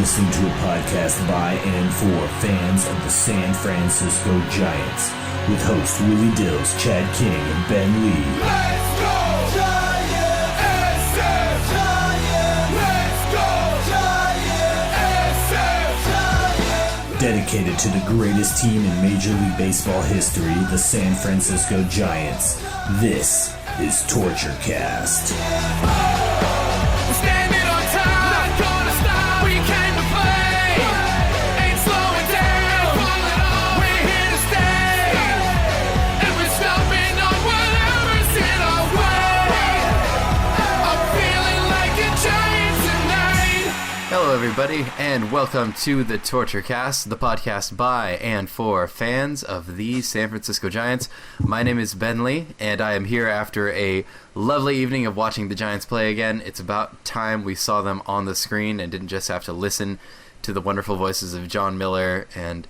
listening to a podcast by and for fans of the San Francisco Giants with hosts Willie Dills, Chad King, and Ben Lee. Let's go Giants! SF Giants! Let's go Giants! SF Giants! Dedicated to the greatest team in Major League Baseball history, the San Francisco Giants. This is Torture Cast. Hello everybody, and welcome to the Torture Cast, the podcast by and for fans of the San Francisco Giants. My name is Ben Lee, and I am here after a lovely evening of watching the Giants play again. It's about time we saw them on the screen and didn't just have to listen to the wonderful voices of John Miller and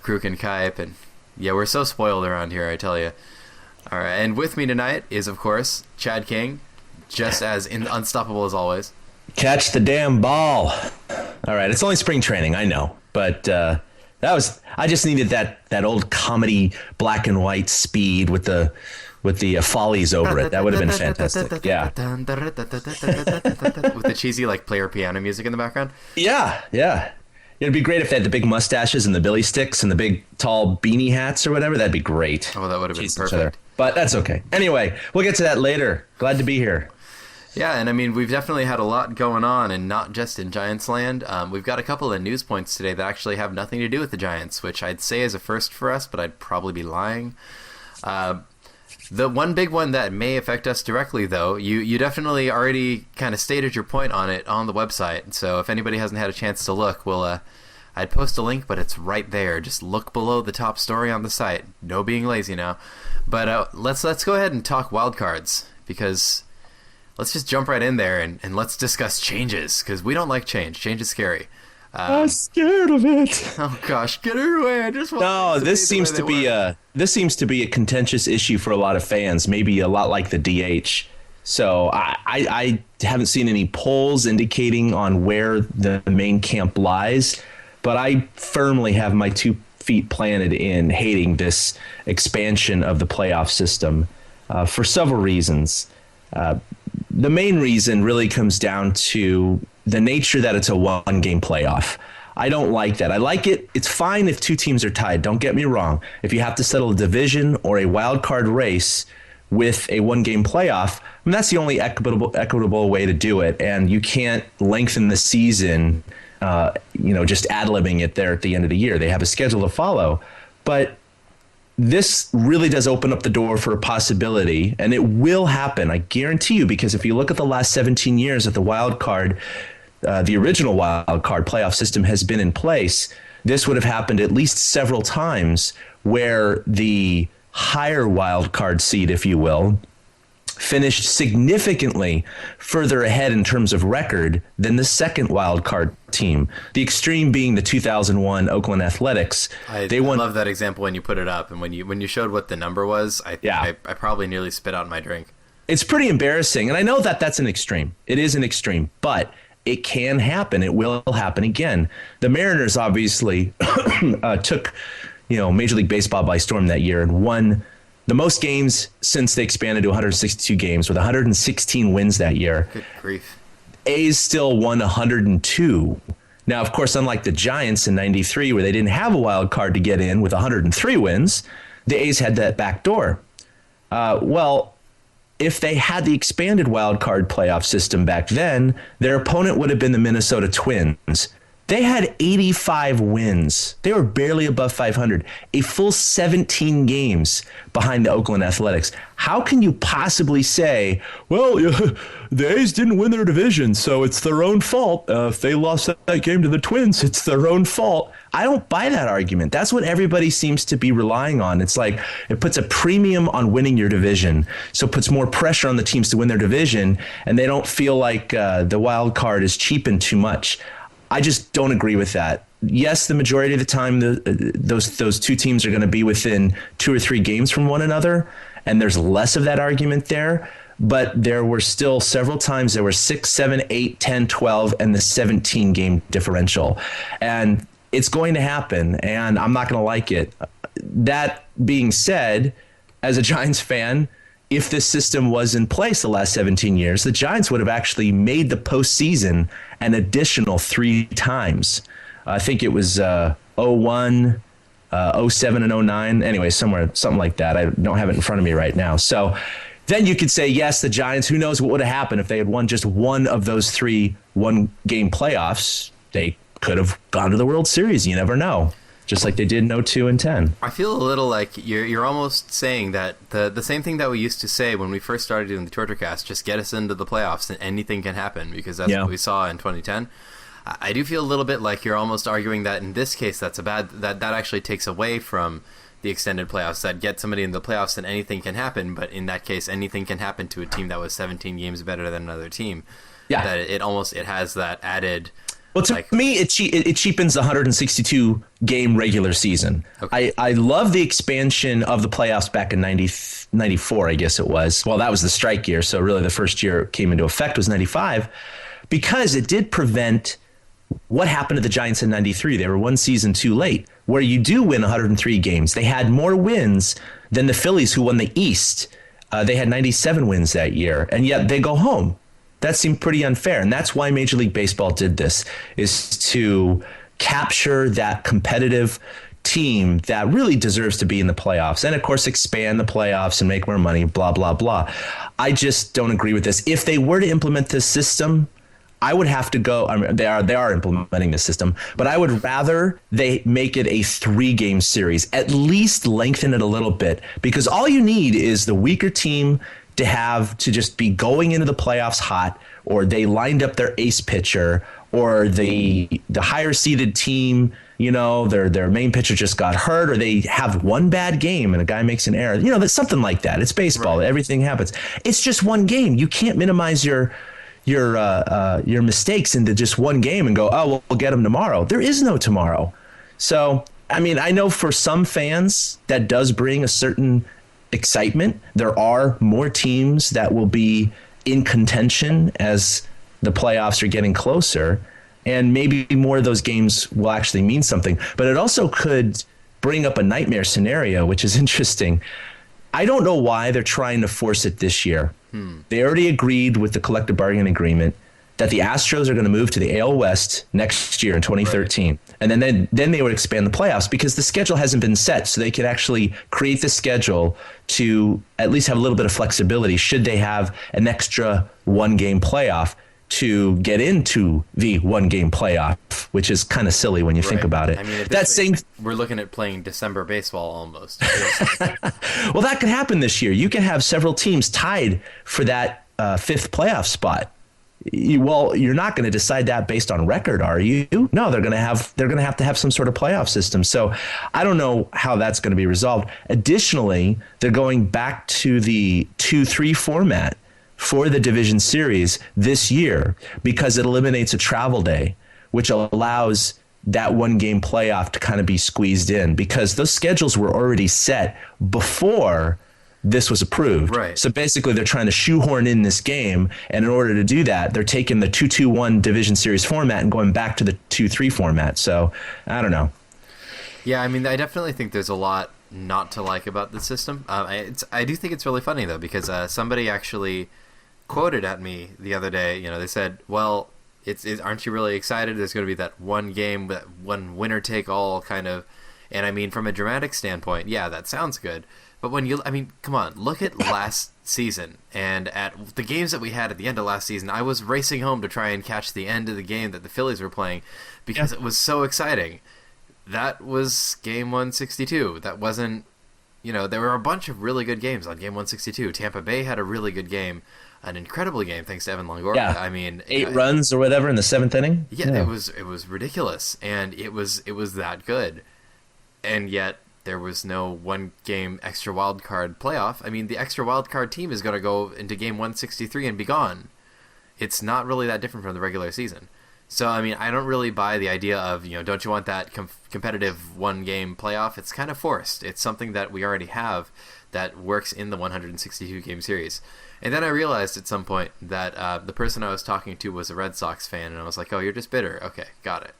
Kruk and Kipe, and yeah, we're so spoiled around here, I tell you. All right, and with me tonight is, of course, Chad King, just as unstoppable as always. Catch the damn ball. All right, it's only spring training, I know, but I just needed that old comedy black and white speed with the follies over it. That would have been fantastic. Yeah. With the cheesy player piano music in the background. Yeah. It'd be great if they had the big mustaches and the billy sticks and the big tall beanie hats or whatever. That'd be great. Oh, that would have been perfect. But that's okay. Anyway, we'll get to that later. Glad to be here. Yeah, and I mean, we've definitely had a lot going on, and not just in Giants land. We've got a couple of news points today that actually have nothing to do with the Giants, which I'd say is a first for us, but I'd probably be lying. The one big one that may affect us directly, though, you definitely already kind of stated your point on it on the website, so if anybody hasn't had a chance to look, I'd post a link, but it's right there. Just look below the top story on the site. No being lazy now. But let's go ahead and talk wildcards, because let's just jump right in there and let's discuss changes, because we don't like change. Change is scary. I'm scared of it. Oh gosh, get it away! I just want. No, this seems to be a contentious issue for a lot of fans. Maybe a lot like the DH. So I haven't seen any polls indicating on where the main camp lies, but I firmly have my 2 feet planted in hating this expansion of the playoff system for several reasons. The main reason really comes down to the nature that it's a one-game playoff. I don't like that. I like it. It's fine if 2 teams are tied. Don't get me wrong. If you have to settle a division or a wild card race with a one-game playoff, that's the only equitable way to do it. And you can't lengthen the season, just ad-libbing it there at the end of the year. They have a schedule to follow. But this really does open up the door for a possibility, and it will happen, I guarantee you, because if you look at the last 17 years that the wild card, the original wild card playoff system has been in place, this would have happened at least several times where the higher wild card seed, if you will, finished significantly further ahead in terms of record than the second wild card team. The extreme being the 2001 Oakland Athletics. I love that example when you put it up, and when you showed what the number was, I probably nearly spit out my drink. It's pretty embarrassing, and I know that that's an extreme. It is an extreme, but it can happen. It will happen again. The Mariners obviously took Major League Baseball by storm that year and won the most games since they expanded to 162 games with 116 wins that year. Good grief. A's still won 102. Now, of course, unlike the Giants in 93, where they didn't have a wild card to get in with 103 wins, the A's had that back door. If they had the expanded wild card playoff system back then, their opponent would have been the Minnesota Twins. They had 85 wins. They were barely above 500, a full 17 games behind the Oakland Athletics. How can you possibly say, well, the A's didn't win their division, so it's their own fault. If they lost that game to the Twins, it's their own fault. I don't buy that argument. That's what everybody seems to be relying on. It's like it puts a premium on winning your division, so it puts more pressure on the teams to win their division, and they don't feel like the wild card is cheapened too much. I just don't agree with that. Yes, the majority of the time, those 2 teams are going to be within 2 or 3 games from one another, and there's less of that argument there. but there were still several times there were 6, 7, 8, 10, 12, and the 17 game differential. And it's going to happen, and I'm not going to like it. That being said, as a Giants fan, if this system was in place the last 17 years, the Giants would have actually made the postseason an additional 3 times. I think it was 01, 07, and 09. Anyway, something like that. I don't have it in front of me right now. So then you could say, yes, the Giants, who knows what would have happened if they had won just one of those 3 one-game playoffs. They could have gone to the World Series. You never know. Just like they did in 02 and 10. I feel a little like you're almost saying that the same thing that we used to say when we first started doing the TortureCast, just get us into the playoffs and anything can happen, because that's what we saw in 2010. I do feel a little bit like you're almost arguing that in this case that actually takes away from the extended playoffs, that get somebody in the playoffs and anything can happen, but in that case anything can happen to a team that was 17 games better than another team. Yeah. That it has that added... Well, to me, it cheapens the 162 game regular season. Okay. I love the expansion of the playoffs back in 94, I guess it was. Well, that was the strike year, so really the first year it came into effect was 95, because it did prevent what happened to the Giants in 93. They were one season too late, where you do win 103 games. They had more wins than the Phillies, who won the East. They had 97 wins that year, and yet they go home. That seemed pretty unfair, and that's why Major League Baseball did this, is to capture that competitive team that really deserves to be in the playoffs, and of course expand the playoffs and make more money, blah, blah, blah. I just don't agree with this. If they were to implement this system, I would have to go. I mean, they are implementing this system, but I would rather they make it a 3-game series, at least lengthen it a little bit, because all you need is the weaker team to just be going into the playoffs hot, or they lined up their ace pitcher, or the higher seeded team, their main pitcher just got hurt, or they have one bad game and a guy makes an error. That's something like that. It's baseball. Right. Everything happens. It's just one game. You can't minimize your mistakes into just one game and go, oh, well, we'll get them tomorrow. There is no tomorrow. So, I mean, I know for some fans that does bring a certain excitement. There are more teams that will be in contention as the playoffs are getting closer, and maybe more of those games will actually mean something. But it also could bring up a nightmare scenario, which is interesting. I don't know why they're trying to force it this year. They already agreed with the collective bargaining agreement that the Astros are going to move to the AL West next year in 2013. Right. And then they would expand the playoffs, because the schedule hasn't been set, so they could actually create the schedule to at least have a little bit of flexibility should they have an extra 1-game playoff to get into the 1-game playoff, which is kind of silly when you think about it. I mean, we're looking at playing December baseball almost. Well, that could happen this year. You can have several teams tied for that 5th playoff spot. You're not going to decide that based on record, are you? No, they're going to have to have some sort of playoff system. So I don't know how that's going to be resolved. Additionally, they're going back to the 2-3 format for the division series this year, because it eliminates a travel day, which allows that 1-game playoff to kind of be squeezed in, because those schedules were already set before this was approved. Right. So basically they're trying to shoehorn in this game, and in order to do that, they're taking the 2-2-1 division series format and going back to the 2-3 format. So I don't know. Yeah, I mean, I definitely think there's a lot not to like about the system. I do think it's really funny, though, because somebody actually quoted at me the other day. They said, well, aren't you really excited? There's going to be that one game, that one winner take all kind of. And I mean, from a dramatic standpoint, yeah, that sounds good. But come on, look at last season, and at the games that we had at the end of last season. I was racing home to try and catch the end of the game that the Phillies were playing, because it was so exciting. That was game 162. That wasn't, there were a bunch of really good games on game 162. Tampa Bay had a really good game, an incredible game thanks to Evan Longoria. Yeah. I mean, 8 runs or whatever in the 7th inning. Yeah, it was ridiculous, and it was that good, and yet there was no 1-game extra wild card playoff. I mean, the extra wild card team is going to go into game 163 and be gone. It's not really that different from the regular season. So, I mean, I don't really buy the idea of, don't you want that competitive one-game playoff? It's kind of forced. It's something that we already have that works in the 162-game series. And then I realized at some point that the person I was talking to was a Red Sox fan, and I was like, oh, you're just bitter. Okay, got it.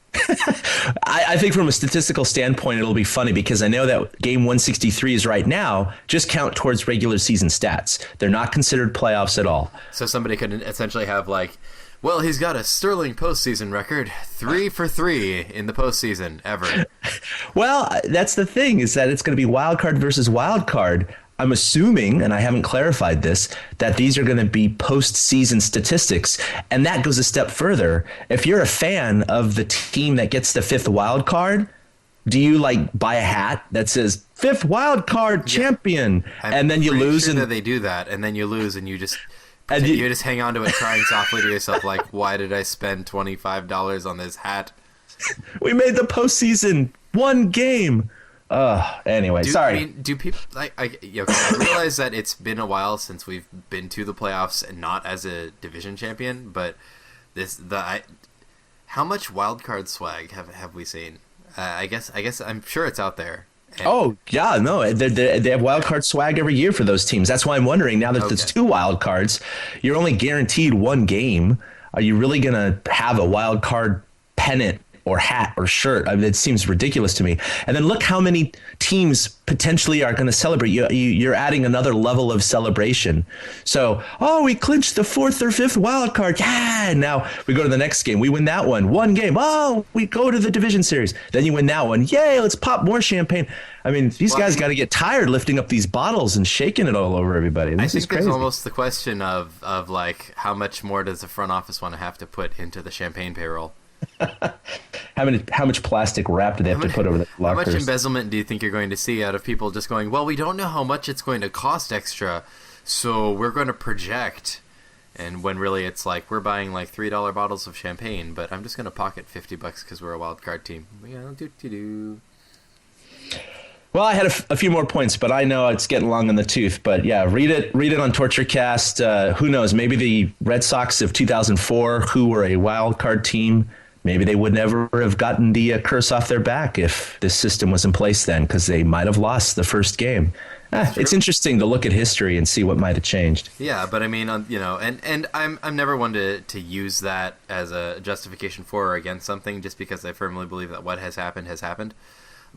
I think from a statistical standpoint, it'll be funny because I know that game 163 is right now just count towards regular season stats. They're not considered playoffs at all. So somebody could essentially have like, well, he's got a sterling postseason record, 3 for 3 in the postseason ever. Well, that's the thing, is that it's going to be wild card versus wild card. I'm assuming, and I haven't clarified this, that these are going to be postseason statistics. And that goes a step further. If you're a fan of the team that gets the 5th wild card, do you like buy a hat that says 5th wild card champion? And then you lose. Sure that they do that, and then you lose, and you just you just hang on to it, crying softly to yourself, like, why did I spend $25 on this hat? We made the postseason, one game. Anyway, sorry. I mean, do people I realize that it's been a while since we've been to the playoffs and not as a division champion, but how much wild card swag have we seen? I guess I'm sure it's out there. Oh yeah, no, they have wild card swag every year for those teams. That's why I'm wondering, now that there's 2 wild cards, you're only guaranteed 1 game. Are you really gonna have a wild card pennant or hat or shirt? I mean, it seems ridiculous to me. And then look how many teams potentially are going to celebrate. You're adding another level of celebration. So, we clinched the 4th or 5th wild card. Yeah. Now we go to the next game. We win that one game. Oh, we go to the division series. Then you win that one. Yay. Let's pop more champagne. I mean, these guys got to get tired lifting up these bottles and shaking it all over everybody. This is crazy. There's almost the question of like, how much more does the front office want to have to put into the champagne payroll? How much plastic wrap do they have to put over the lockers? How much embezzlement do you think you're going to see out of people just going, well, we don't know how much it's going to cost extra, so we're going to project. And when really it's like, we're buying like $3 bottles of champagne, but I'm just going to pocket $50 because we're a wild card team. Well, I had a few more points, but I know it's getting long in the tooth. But yeah, read it on TortureCast. Who knows? Maybe the Red Sox of 2004, who were a wild card team, maybe they would never have gotten the curse off their back if this system was in place then, because they might have lost the first game. It's interesting to look at history and see what might have changed. Yeah, but I mean, and I'm never one to use that as a justification for or against something, just because I firmly believe that what has happened has happened.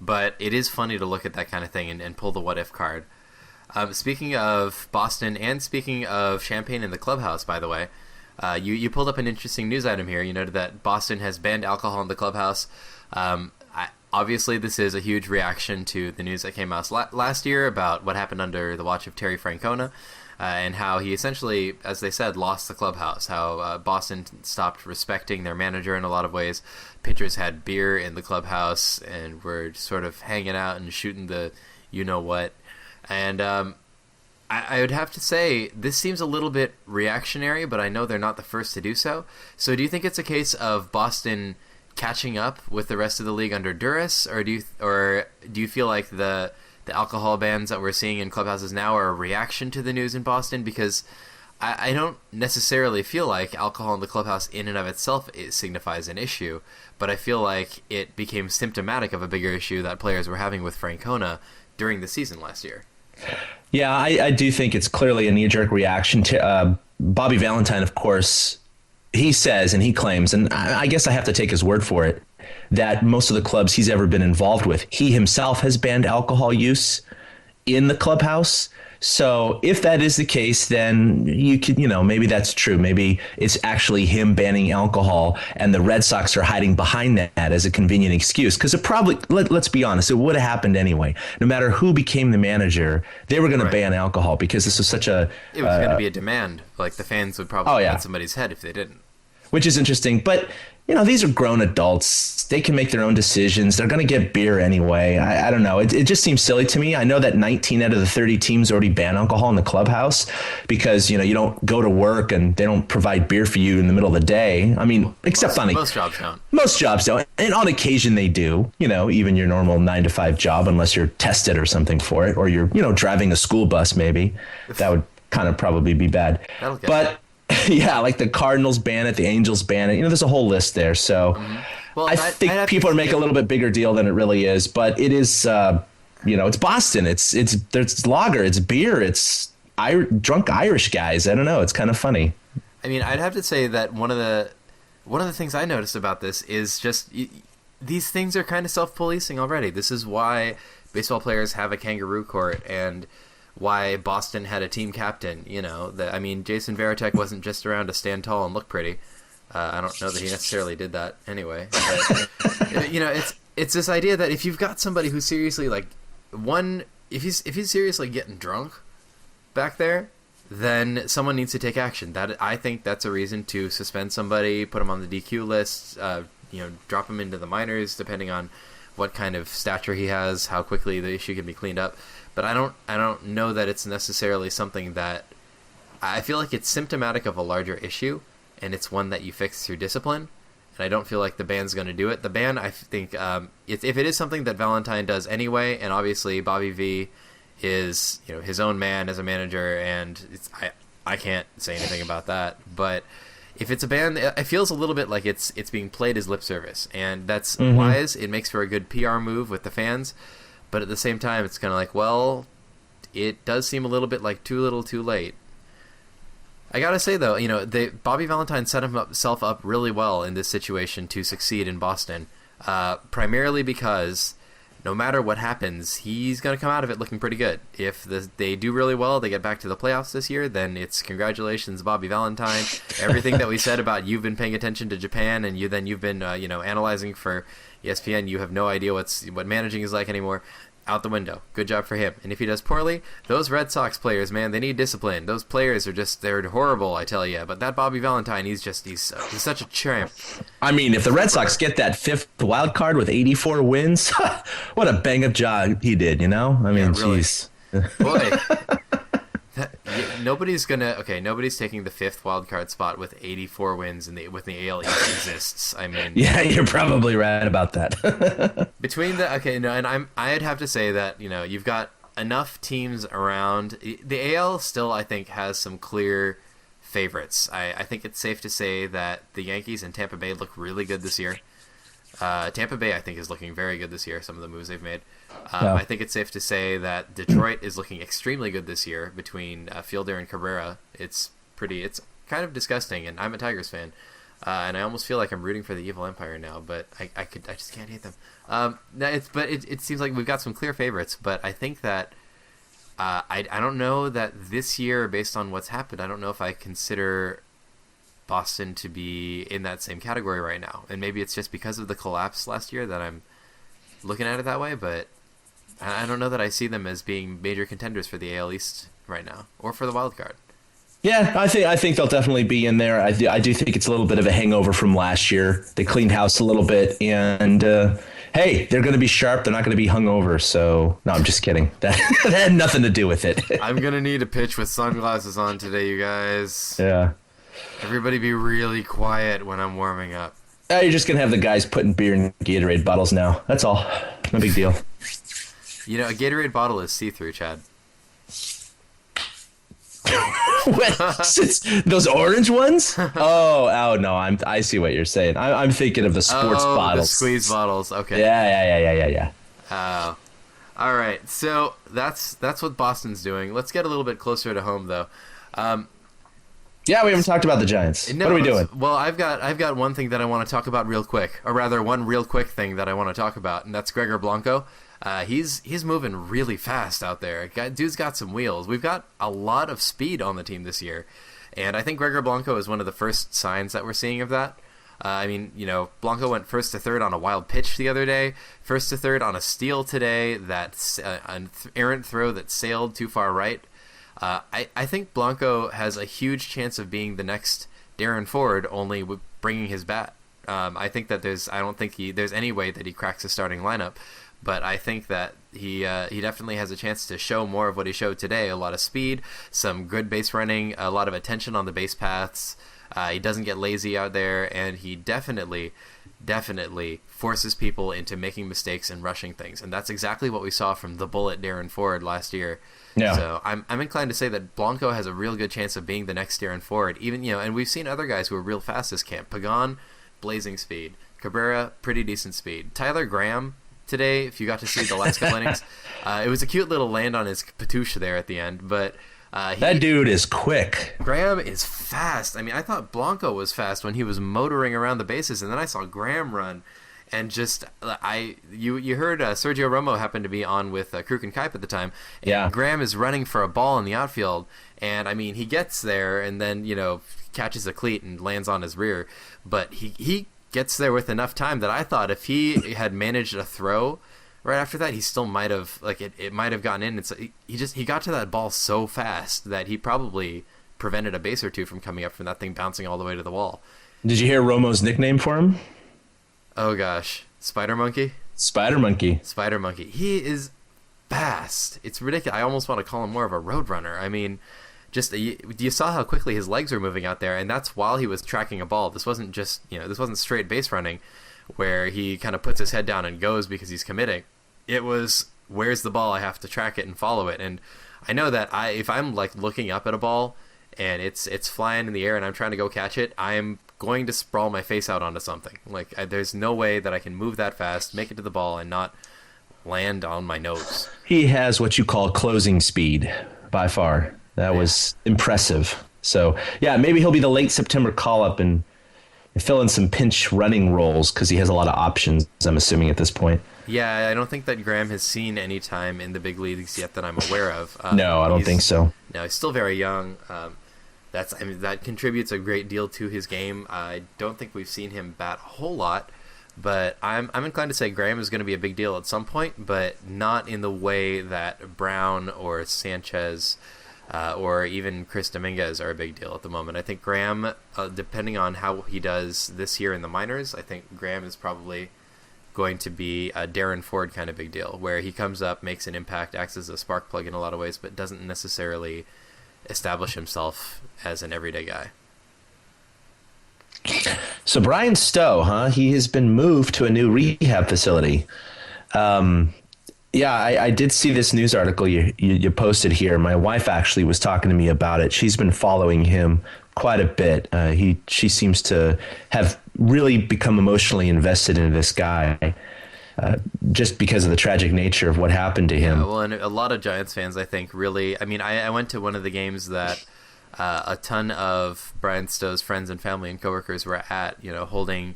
But it is funny to look at that kind of thing and pull the what if card. Speaking of Boston and speaking of champagne in the clubhouse, by the way, you pulled up an interesting news item here. You noted that Boston has banned alcohol in the clubhouse. Obviously, this is a huge reaction to the news that came out last year about what happened under the watch of Terry Francona, and how he essentially, as they said, lost the clubhouse, how Boston stopped respecting their manager in a lot of ways. Pitchers had beer in the clubhouse and were sort of hanging out and shooting the you-know-what. And I would have to say, this seems a little bit reactionary, but I know they're not the first to do so. So do you think it's a case of Boston catching up with the rest of the league under duress, or do you feel like the alcohol bans that we're seeing in clubhouses now are a reaction to the news in Boston? Because I don't necessarily feel like alcohol in the clubhouse in and of itself signifies an issue, but I feel like it became symptomatic of a bigger issue that players were having with Francona during the season last year. Yeah, I do think it's clearly a knee-jerk reaction to Bobby Valentine, of course. He says and he claims, and I guess I have to take his word for it, that most of the clubs he's ever been involved with, he himself has banned alcohol use in the clubhouse. So if that is the case, then you could, maybe that's true. Maybe it's actually him banning alcohol and the Red Sox are hiding behind that as a convenient excuse. Because it probably, let's be honest, it would have happened anyway. No matter who became the manager, they were going to ban alcohol because this was such a... It was going to be a demand. Like the fans would probably get somebody's head if they didn't. Which is interesting. But, these are grown adults. They can make their own decisions. They're going to get beer anyway. I don't know. It just seems silly to me. I know that 19 out of the 30 teams already ban alcohol in the clubhouse because, you don't go to work and they don't provide beer for you in the middle of the day. I mean, except most jobs don't. Most jobs don't. And on occasion they do, even your normal 9-to-5 job, unless you're tested or something for it, or you're, driving a school bus maybe. That would kind of probably be bad. That'll get but Yeah, like the Cardinals ban it, the Angels ban it. There's a whole list there. So Well, I think people are making a little bit bigger deal than it really is. But it is, it's Boston. There's lager, it's beer, it's drunk Irish guys. I don't know. It's kind of funny. I mean, I'd have to say that one of the things I noticed about this is just these things are kind of self-policing already. This is why baseball players have a kangaroo court and why Boston had a team captain. Jason Varitek wasn't just around to stand tall and look pretty. I don't know that he necessarily did that anyway. But, it's this idea that if you've got somebody who's seriously if he's seriously getting drunk back there, then someone needs to take action. I think that's a reason to suspend somebody, put them on the DQ list, drop him into the minors, depending on what kind of stature he has, how quickly the issue can be cleaned up. But I don't know that it's necessarily something that I feel like it's symptomatic of a larger issue, and it's one that you fix through discipline. And I don't feel like the ban's going to do it. The ban, I think, if it is something that Valentine does anyway, and obviously Bobby V is his own man as a manager, and I can't say anything about that. But if it's a ban, it feels a little bit like it's being played as lip service, and that's wise. It makes for a good PR move with the fans, but at the same time, it's kind of like, well, it does seem a little bit like too little, too late. I gotta say though, Bobby Valentine set himself up really well in this situation to succeed in Boston, primarily because no matter what happens, he's going to come out of it looking pretty good. If they do really well, they get back to the playoffs this year, then it's congratulations, Bobby Valentine. Everything that we said about you've been paying attention to Japan and you've been analyzing for ESPN, you have no idea what managing is like anymore. Out the window. Good job for him. And if he does poorly, those Red Sox players, man, they need discipline. Those players they're horrible, I tell you. But that Bobby Valentine, he's such a champ. I mean, if the Red Sox get that fifth wild card with 84 wins, what a bang-up job he did, I mean, really. Jeez. Boy. Nobody's taking the fifth wild card spot with 84 wins with the AL East exists. I mean, yeah, you're probably right about that. I'd have to say that you've got enough teams around. The AL still, I think, has some clear favorites. I think it's safe to say that the Yankees and Tampa Bay look really good this year. Tampa Bay, I think, is looking very good this year, some of the moves they've made. I think it's safe to say that Detroit is looking extremely good this year between Fielder and Cabrera. It's kind of disgusting, and I'm a Tigers fan. And I almost feel like I'm rooting for the evil empire now, but I just can't hate them. It seems like we've got some clear favorites, but I think that I don't know that this year, based on what's happened, I don't know if I consider Boston to be in that same category right now. And maybe it's just because of the collapse last year that I'm looking at it that way, but I don't know that I see them as being major contenders for the AL East right now, or for the wild card. Yeah, I think they'll definitely be in there. I do think it's a little bit of a hangover from last year. They cleaned house a little bit, and hey, they're going to be sharp. They're not going to be hungover. So, no, I'm just kidding. That had nothing to do with it. I'm going to need a pitch with sunglasses on today, you guys. Yeah. Everybody be really quiet when I'm warming up. You're just going to have the guys putting beer in Gatorade bottles now. That's all. No big deal. A Gatorade bottle is see-through, Chad. Those orange ones? Oh no! I see what you're saying. I'm thinking of the sports bottles, the squeeze bottles. Okay. Yeah. All right. So that's what Boston's doing. Let's get a little bit closer to home, though. Yeah, we haven't talked about the Giants. No, what are we doing? Well, I've got one thing that I want to talk about real quick, or rather, one real quick thing that I want to talk about, and that's Gregor Blanco. He's moving really fast out there. Dude's got some wheels. We've got a lot of speed on the team this year, and I think Gregor Blanco is one of the first signs that we're seeing of that. Blanco went first to third on a wild pitch the other day, first to third on a steal today, that's an errant throw that sailed too far right. I think Blanco has a huge chance of being the next Darren Ford, only with bringing his bat. I think that I don't think there's any way that he cracks a starting lineup. But I think that he definitely has a chance to show more of what he showed today. A lot of speed, some good base running, a lot of attention on the base paths. He doesn't get lazy out there, and he definitely definitely forces people into making mistakes and rushing things, and that's exactly what we saw from the bullet Darren Ford last year. Yeah. So I'm inclined to say that Blanco has a real good chance of being the next Darren Ford. Even, you know, and we've seen other guys who are real fast this camp. Pagan, blazing speed. Cabrera, pretty decent speed. Tyler Graham today, if you got to see the last couple innings, it was a cute little land on his patouche there at the end, but that dude is quick. Graham is fast. I mean, I thought Blanco was fast when he was motoring around the bases, and then I saw Graham run. And just, you heard Sergio Romo happened to be on with Kruk and Kuip at the time. And yeah. Graham is running for a ball in the outfield. And, I mean, he gets there and then, you know, catches a cleat and lands on his rear. But he gets there with enough time that I thought if he had managed a throw right after that, he still might have, like, it might have gotten in. And so he got to that ball so fast that he probably prevented a base or two from coming up from that thing bouncing all the way to the wall. Did you hear Romo's nickname for him? Oh gosh, Spider Monkey. Spider Monkey. Spider Monkey. He is fast. It's ridiculous. I almost want to call him more of a road runner. I mean, just you saw how quickly his legs were moving out there, and that's while he was tracking a ball. This wasn't just, you know, this wasn't straight base running, where he kind of puts his head down and goes because he's committing. It was, where's the ball? I have to track it and follow it. And I know that if I'm like looking up at a ball and it's flying in the air and I'm trying to go catch it, I'm going to sprawl my face out onto something. Like, there's no way that I can move that fast, make it to the ball, and not land on my nose. He has what you call closing speed, by far. That was impressive. So, yeah, maybe he'll be the late September call-up and fill in some pinch running roles because he has a lot of options, I'm assuming, at this point. Yeah, I don't think that Graham has seen any time in the big leagues yet that I'm aware of. No, I don't think so. No, he's still very young. That contributes a great deal to his game. I don't think we've seen him bat a whole lot, but I'm inclined to say Graham is going to be a big deal at some point, but not in the way that Brown or Sanchez or even Chris Dominguez are a big deal at the moment. I think Graham, depending on how he does this year in the minors, I think Graham is probably going to be a Darren Ford kind of big deal, where he comes up, makes an impact, acts as a spark plug in a lot of ways, but doesn't necessarily establish himself as an everyday guy. So Brian Stowe, huh? He has been moved to a new rehab facility. Yeah, I did see this news article you posted here. My wife actually was talking to me about it. She's been following him quite a bit. She seems to have really become emotionally invested in this guy. Just because of the tragic nature of what happened to him. Yeah, well, and a lot of Giants fans, I think, really... I mean, I went to one of the games that a ton of Brian Stowe's friends and family and coworkers were at, you know, holding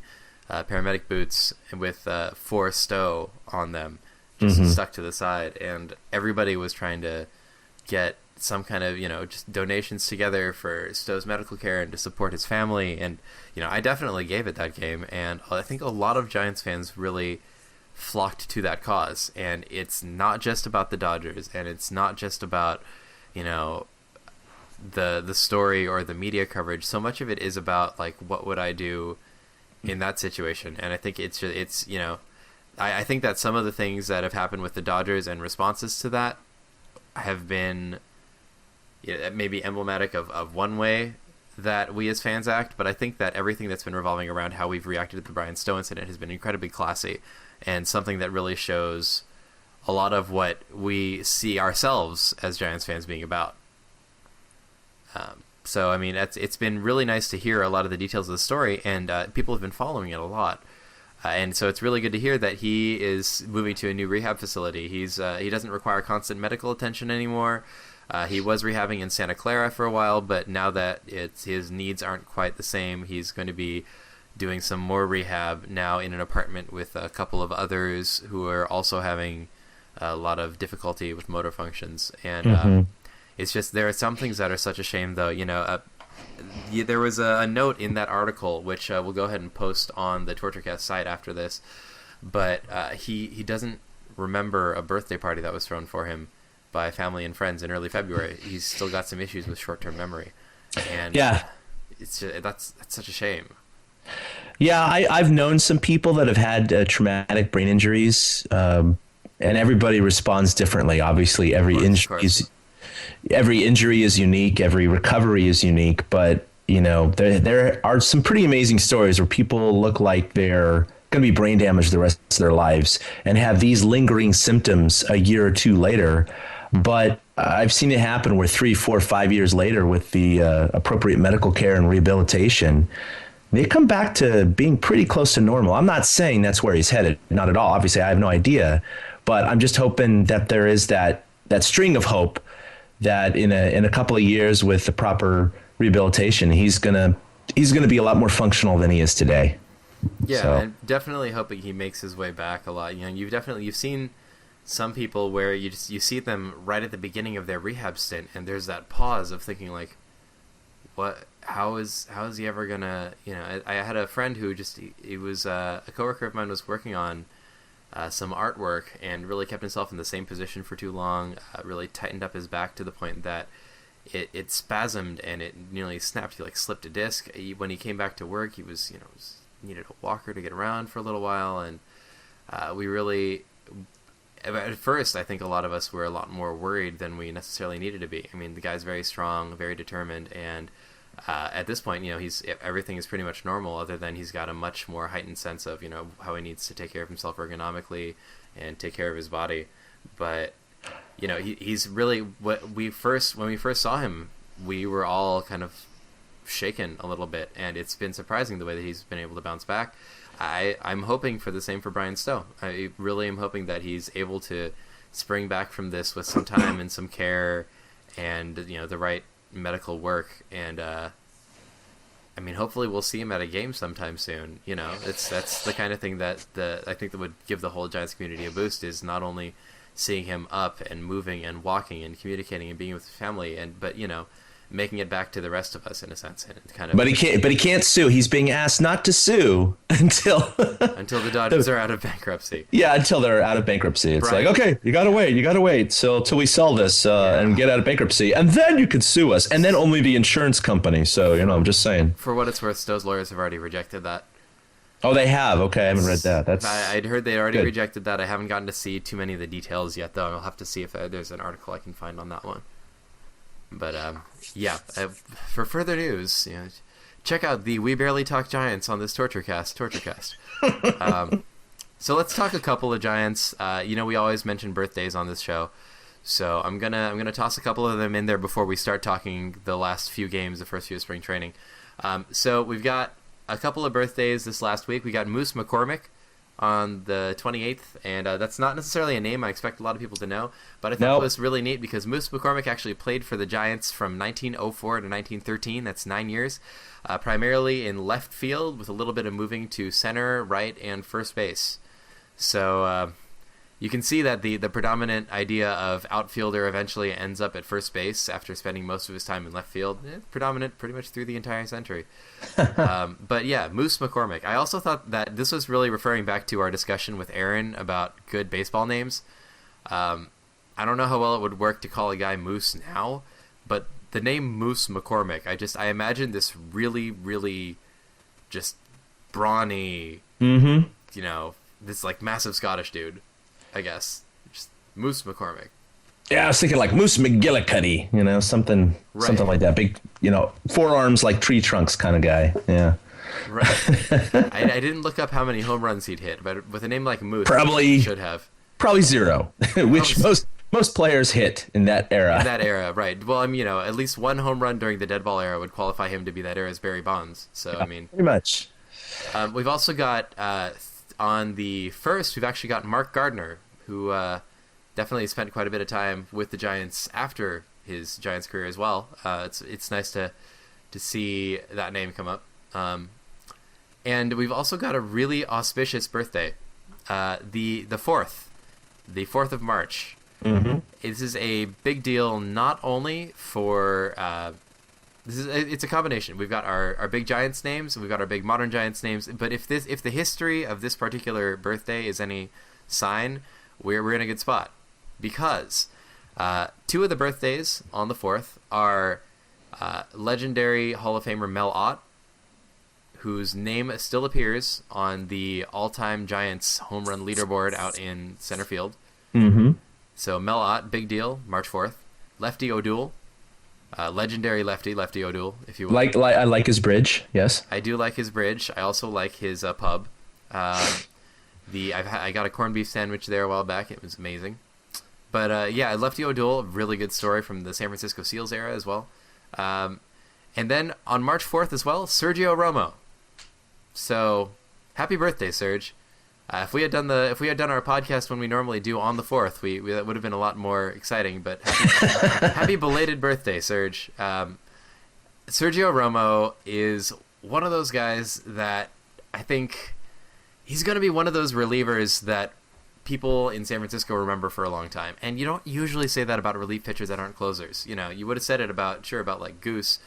paramedic boots with for Stowe on them, just stuck to the side. And everybody was trying to get some kind of, you know, just donations together for Stowe's medical care and to support his family. And, you know, I definitely gave it that game. And I think a lot of Giants fans really flocked to that cause, and it's not just about the Dodgers, and it's not just about, you know, the story or the media coverage. So much of it is about, like, what would I do in that situation? And I think it's you know, I think that some of the things that have happened with the Dodgers and responses to that have been, you know, maybe emblematic of one way that we as fans act, but I think that everything that's been revolving around how we've reacted to the Brian Stowe incident has been incredibly classy, and something that really shows a lot of what we see ourselves as Giants fans being about. So, I mean, it's been really nice to hear a lot of the details of the story, and people have been following it a lot. And so it's really good to hear that he is moving to a new rehab facility. He doesn't require constant medical attention anymore. He was rehabbing in Santa Clara for a while, but now that his needs aren't quite the same, he's going to be doing some more rehab now in an apartment with a couple of others who are also having a lot of difficulty with motor functions. And it's just, there are some things that are such a shame, though. You know, there was a note in that article, which we'll go ahead and post on the TortureCast site after this, but he doesn't remember a birthday party that was thrown for him by family and friends in early February. He's still got some issues with short-term memory, and it's just, that's such a shame. Yeah, I've known some people that have had traumatic brain injuries, and everybody responds differently. Obviously, every injury is unique, every recovery is unique, but there are some pretty amazing stories where people look like they're going to be brain damaged the rest of their lives and have these lingering symptoms a year or two later. But I've seen it happen where 3, 4, 5 years later, with the appropriate medical care and rehabilitation, they come back to being pretty close to normal. I'm not saying that's where he's headed. Not at all. Obviously, I have no idea. But I'm just hoping that there is that string of hope that in a couple of years with the proper rehabilitation, he's gonna be a lot more functional than he is today. Yeah, So. I'm definitely hoping he makes his way back a lot. You've seen some people where you see them right at the beginning of their rehab stint, and there's that pause of thinking like, what? How is he ever gonna? I had a friend who he was a coworker of mine was working on some artwork and really kept himself in the same position for too long. Really tightened up his back to the point that it spasmed and it nearly snapped. He slipped a disc. When he came back to work, he was needed a walker to get around for a little while, and we really. At first, I think a lot of us were a lot more worried than we necessarily needed to be. I mean, the guy's very strong, very determined, and at this point, everything is pretty much normal, other than he's got a much more heightened sense of, how he needs to take care of himself ergonomically and take care of his body. But, he's really, when we first saw him, we were all kind of shaken a little bit, and it's been surprising the way that he's been able to bounce back. I'm hoping for the same for Brian Stowe. I really am hoping that he's able to spring back from this with some time and some care and the right medical work, and hopefully we'll see him at a game sometime soon. That's the kind of thing that I think that would give the whole Giants community a boost, is not only seeing him up and moving and walking and communicating and being with his family, but making it back to the rest of us in a sense, and kind of. But he can't sue. He's being asked not to sue until the Dodgers are out of bankruptcy. Yeah, until they're out of bankruptcy. It's Right. like, okay, you gotta wait till we sell this and get out of bankruptcy, and then you could sue us, and then only the insurance company. So I'm just saying. For what it's worth, Stowe's lawyers have already rejected that. Oh, they have. Okay, I haven't read that. I'd heard they already good. rejected that. I haven't gotten to see too many of the details yet, though. I'll have to see if there's an article I can find on that one. But for further news, check out the We Barely Talk Giants on this Torturecast. So let's talk a couple of Giants. We always mention birthdays on this show, so I'm gonna toss a couple of them in there before we start talking the last few games, the first few of spring training. So we've got a couple of birthdays this last week. We got Moose McCormick on the 28th, and that's not necessarily a name I expect a lot of people to know, but I thought it was really neat because Moose McCormick actually played for the Giants from 1904 to 1913. That's 9 years, primarily in left field with a little bit of moving to center, right, and first base. So you can see that the predominant idea of outfielder eventually ends up at first base after spending most of his time in left field. Predominant pretty much through the entire century. But yeah, Moose McCormick. I also thought that this was really referring back to our discussion with Aaron about good baseball names. I don't know how well it would work to call a guy Moose now, but the name Moose McCormick, I imagine this really, really just brawny, this massive Scottish dude. I guess. Just Moose McCormick. Yeah, I was thinking like Moose McGillicuddy, something like that. Big, forearms like tree trunks kind of guy. Yeah. Right. I didn't look up how many home runs he'd hit, but with a name like Moose, probably should have. Probably 0, which most players hit in that era. In that era, right. Well, at least one home run during the dead ball era would qualify him to be that era's Barry Bonds. So, yeah, pretty much. We've also got... on the first, we've actually got Mark Gardner, who definitely spent quite a bit of time with the Giants after his Giants career as well. It's nice to see that name come up. And we've also got a really auspicious birthday, the 4th of March. Mm-hmm. This is a big deal not only for... it's a combination. We've got our big Giants names, and we've got our big modern Giants names. But if the history of this particular birthday is any sign, we're in a good spot, because 2 of the birthdays on the 4th are legendary Hall of Famer Mel Ott, whose name still appears on the all-time Giants home run leaderboard out in center field. Mm-hmm. So Mel Ott, big deal, March 4th. Lefty O'Doul, Legendary Lefty O'Doul, if you will. I like his bridge. Yes, I do like his bridge. I also like his pub. I got a corned beef sandwich there a while back. It was amazing. But yeah, Lefty O'Doul, really good story from the San Francisco Seals era as well. And then on March 4th as well, Sergio Romo. So happy birthday, Serge. If we had done our podcast when we normally do on the 4th, that would have been a lot more exciting. But happy belated birthday, Serge. Sergio Romo is one of those guys that I think he's going to be one of those relievers that people in San Francisco remember for a long time. And you don't usually say that about relief pitchers that aren't closers. You know, you would have said it about like Goose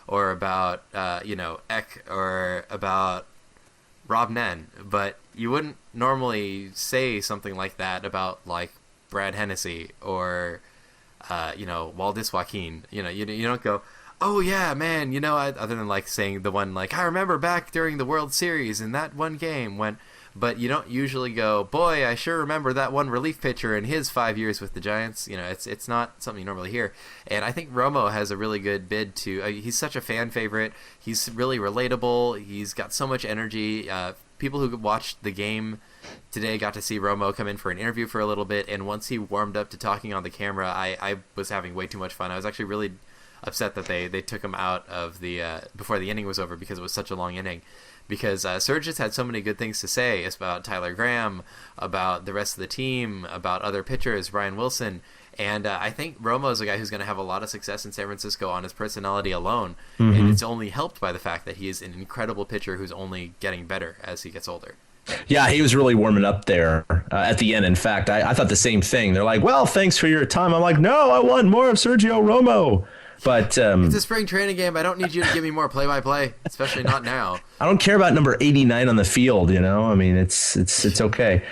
or about Eck or about Rob Nen, but you wouldn't normally say something like that about like Brad Hennessy or Waldis Joaquin. You don't go, oh yeah, man, other than like saying the one like I remember back during the World Series in that one game when. But you don't usually go, boy, I sure remember that one relief pitcher in his 5 years with the Giants. It's not something you normally hear. And I think Romo has a really good bid to. He's such a fan favorite. He's really relatable. He's got so much energy. People who watched the game today got to see Romo come in for an interview for a little bit. And once he warmed up to talking on the camera, I was having way too much fun. I was actually really upset that they took him out of the before the inning was over because it was such a long inning. Because Serge just had so many good things to say about Tyler Graham, about the rest of the team, about other pitchers, Brian Wilson. And I think Romo is a guy who's going to have a lot of success in San Francisco on his personality alone. Mm-hmm. And it's only helped by the fact that he is an incredible pitcher who's only getting better as he gets older. Yeah, he was really warming up there at the end. In fact, I thought the same thing. They're like, well, thanks for your time. I'm like, no, I want more of Sergio Romo. But it's a spring training game. I don't need you to give me more play-by-play, especially not now. I don't care about number 89 on the field. I mean, it's okay.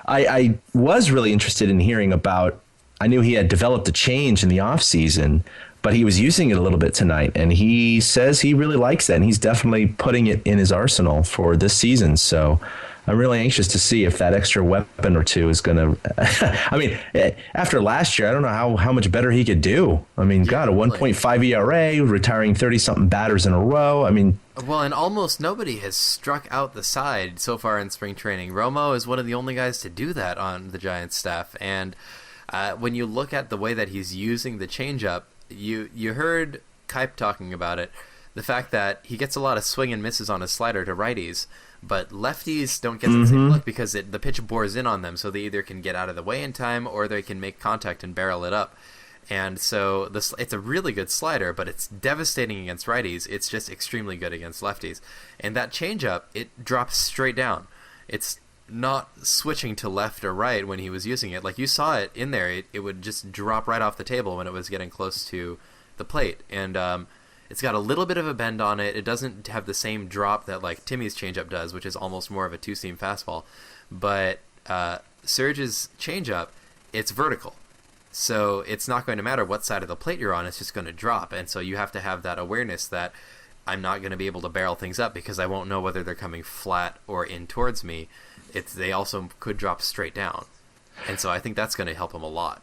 I was really interested in hearing about. I knew he had developed a change in the off season, but he was using it a little bit tonight, and he says he really likes that, and he's definitely putting it in his arsenal for this season. So I'm really anxious to see if that extra weapon or two is going to. I mean, after last year, I don't know how much better he could do. I mean, yeah, God, a 1.5 ERA, retiring 30-something batters in a row. I mean, well, and almost nobody has struck out the side so far in spring training. Romo is one of the only guys to do that on the Giants staff, and when you look at the way that he's using the changeup, you heard Kipe talking about it. The fact that he gets a lot of swing and misses on his slider to righties, but lefties don't get the same look because the pitch bores in on them, so they either can get out of the way in time or they can make contact and barrel it up. And so it's a really good slider, but it's devastating against righties. It's just extremely good against lefties. And that changeup, it drops straight down. It's not switching to left or right when he was using it. Like you saw it in there, it would just drop right off the table when it was getting close to the plate. And it's got a little bit of a bend on it. It doesn't have the same drop that like Timmy's changeup does, which is almost more of a two-seam fastball. But Serge's changeup, it's vertical. So it's not going to matter what side of the plate you're on. It's just going to drop. And so you have to have that awareness that I'm not going to be able to barrel things up because I won't know whether they're coming flat or in towards me. They also could drop straight down. And so I think that's going to help him a lot.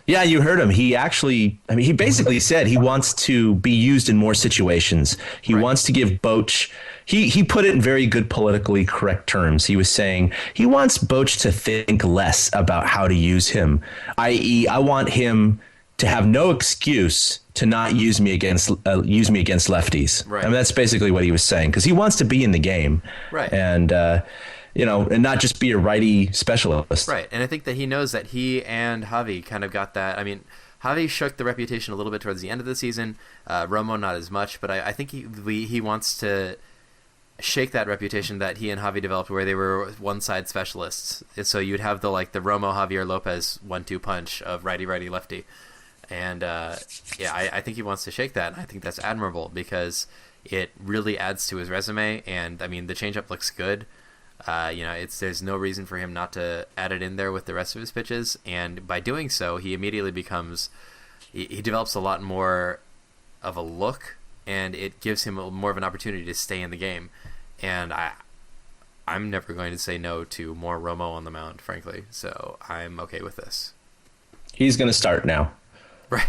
Yeah, you heard him. He basically said he wants to be used in more situations. He wants to give Boch. He put it in very good politically correct terms. He was saying he wants Boch to think less about how to use him, i.e., I want him to have no excuse to not use me against lefties. Right. I mean, that's basically what he was saying because he wants to be in the game. Right. And and not just be a righty specialist. Right, and I think that he knows that he and Javi kind of got that. I mean, Javi shook the reputation a little bit towards the end of the season. Romo not as much, but I think he wants to shake that reputation that he and Javi developed, where they were one-side specialists. So you'd have the Romo Javier Lopez 1-2 punch of righty lefty, and I think he wants to shake that. And I think that's admirable because it really adds to his resume. And I mean, the changeup looks good. There's no reason for him not to add it in there with the rest of his pitches, and by doing so, he immediately becomes he develops a lot more of a look, and it gives him more of an opportunity to stay in the game. And I'm never going to say no to more Romo on the mound, frankly. So I'm okay with this. He's going to start now. Right.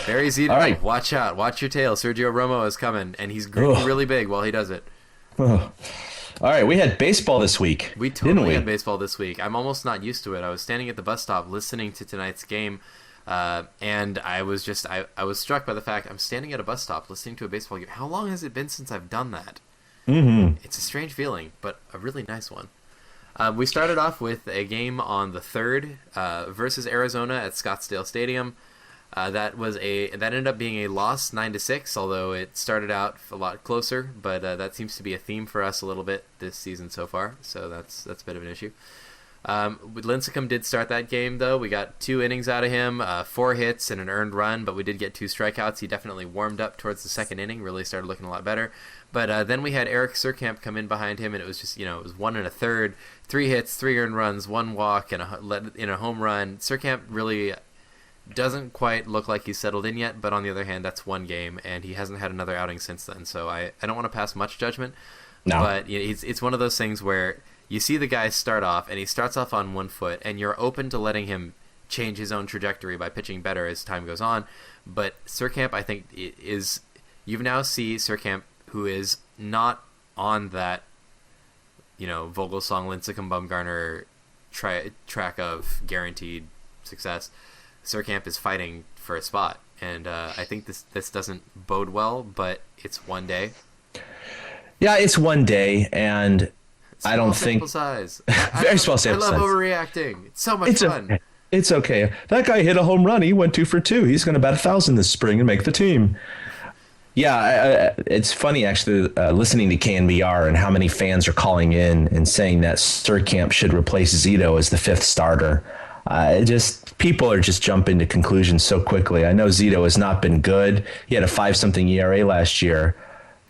Barry Zito, All right. watch out. Watch your tail. Sergio Romo is coming, and he's grinning really big while he does it. Oh. All right, we had baseball this week. We didn't totally we? had baseball this week. I'm almost not used to it. I was standing at the bus stop listening to tonight's game, and I was just I was struck by the fact I'm standing at a bus stop listening to a baseball game. How long has it been since I've done that? Mm-hmm. It's a strange feeling, but a really nice one. We started off with a game on the 3rd versus Arizona at Scottsdale Stadium. That ended up being a loss 9-6, although it started out a lot closer. But that seems to be a theme for us a little bit this season so far, so that's a bit of an issue. Lincecum did start that game though. We got 2 innings out of him, 4 hits and an earned run, but we did get 2 strikeouts. He definitely warmed up towards the 2nd inning, really started looking a lot better. But then we had Eric Surkamp come in behind him, and it was just, it was 1 1/3, 3 hits, 3 earned runs, 1 walk, and a home run. Surkamp really doesn't quite look like he's settled in yet, but on the other hand, that's 1 game, and he hasn't had another outing since then. So I don't want to pass much judgment, but it's one of those things where you see the guy start off, and he starts off on 1 foot, and you're open to letting him change his own trajectory by pitching better as time goes on. But Surkamp, I think, you now see Surkamp, who is not on that, Vogelsong, Lincecum, Bumgarner track of guaranteed success. Surkamp is fighting for a spot, and I think this doesn't bode well, but it's 1 day. Yeah, it's 1 day, and I don't think... size. Very small sample size. I love overreacting. It's so much fun. Okay. It's okay. That guy hit a home run. He went 2 for 2. He's going to bat 1,000 this spring and make the team. Yeah, it's funny, actually, listening to KNBR and how many fans are calling in and saying that Surkamp should replace Zito as the 5th starter. People are just jumping to conclusions so quickly. I know Zito has not been good. He had a 5-something ERA last year.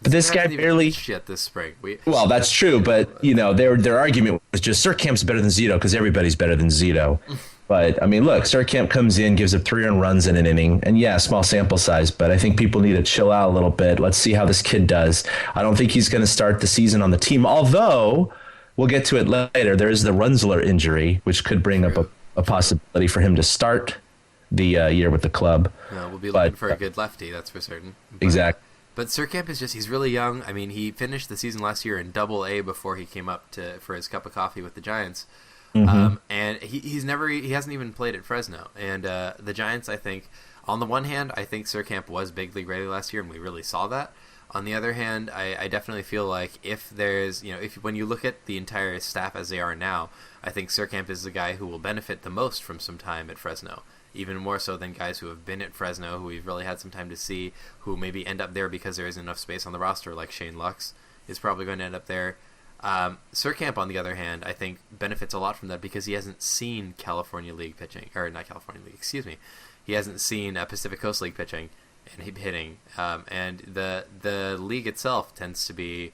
But this guy barely shit this spring. Well, that's true, but their argument was just Surkamp's better than Zito because everybody's better than Zito. But I mean, look, Surkamp comes in, gives up 3 earned runs in an inning, and yeah, small sample size, but I think people need to chill out a little bit. Let's see how this kid does. I don't think he's going to start the season on the team, although we'll get to it later. There is the Runzler injury, which could bring up a possibility for him to start the year with the club. We'll be looking for a good lefty, that's for certain. Exactly. But Surkamp he's really young. I mean, he finished the season last year in Double-A before he came up for his cup of coffee with the Giants. Mm-hmm. And he hasn't even played at Fresno. And the Giants, I think, on the one hand, I think Surkamp was big league ready last year, and we really saw that. On the other hand, I definitely feel like if there's, when you look at the entire staff as they are now, I think Surkamp is the guy who will benefit the most from some time at Fresno. Even more so than guys who have been at Fresno, who we've really had some time to see, who maybe end up there because there isn't enough space on the roster, like Shane Lux is probably going to end up there. Surkamp, on the other hand, I think benefits a lot from that because he hasn't seen California League pitching, or not California League, excuse me. He hasn't seen Pacific Coast League pitching and hitting, and the league itself tends to be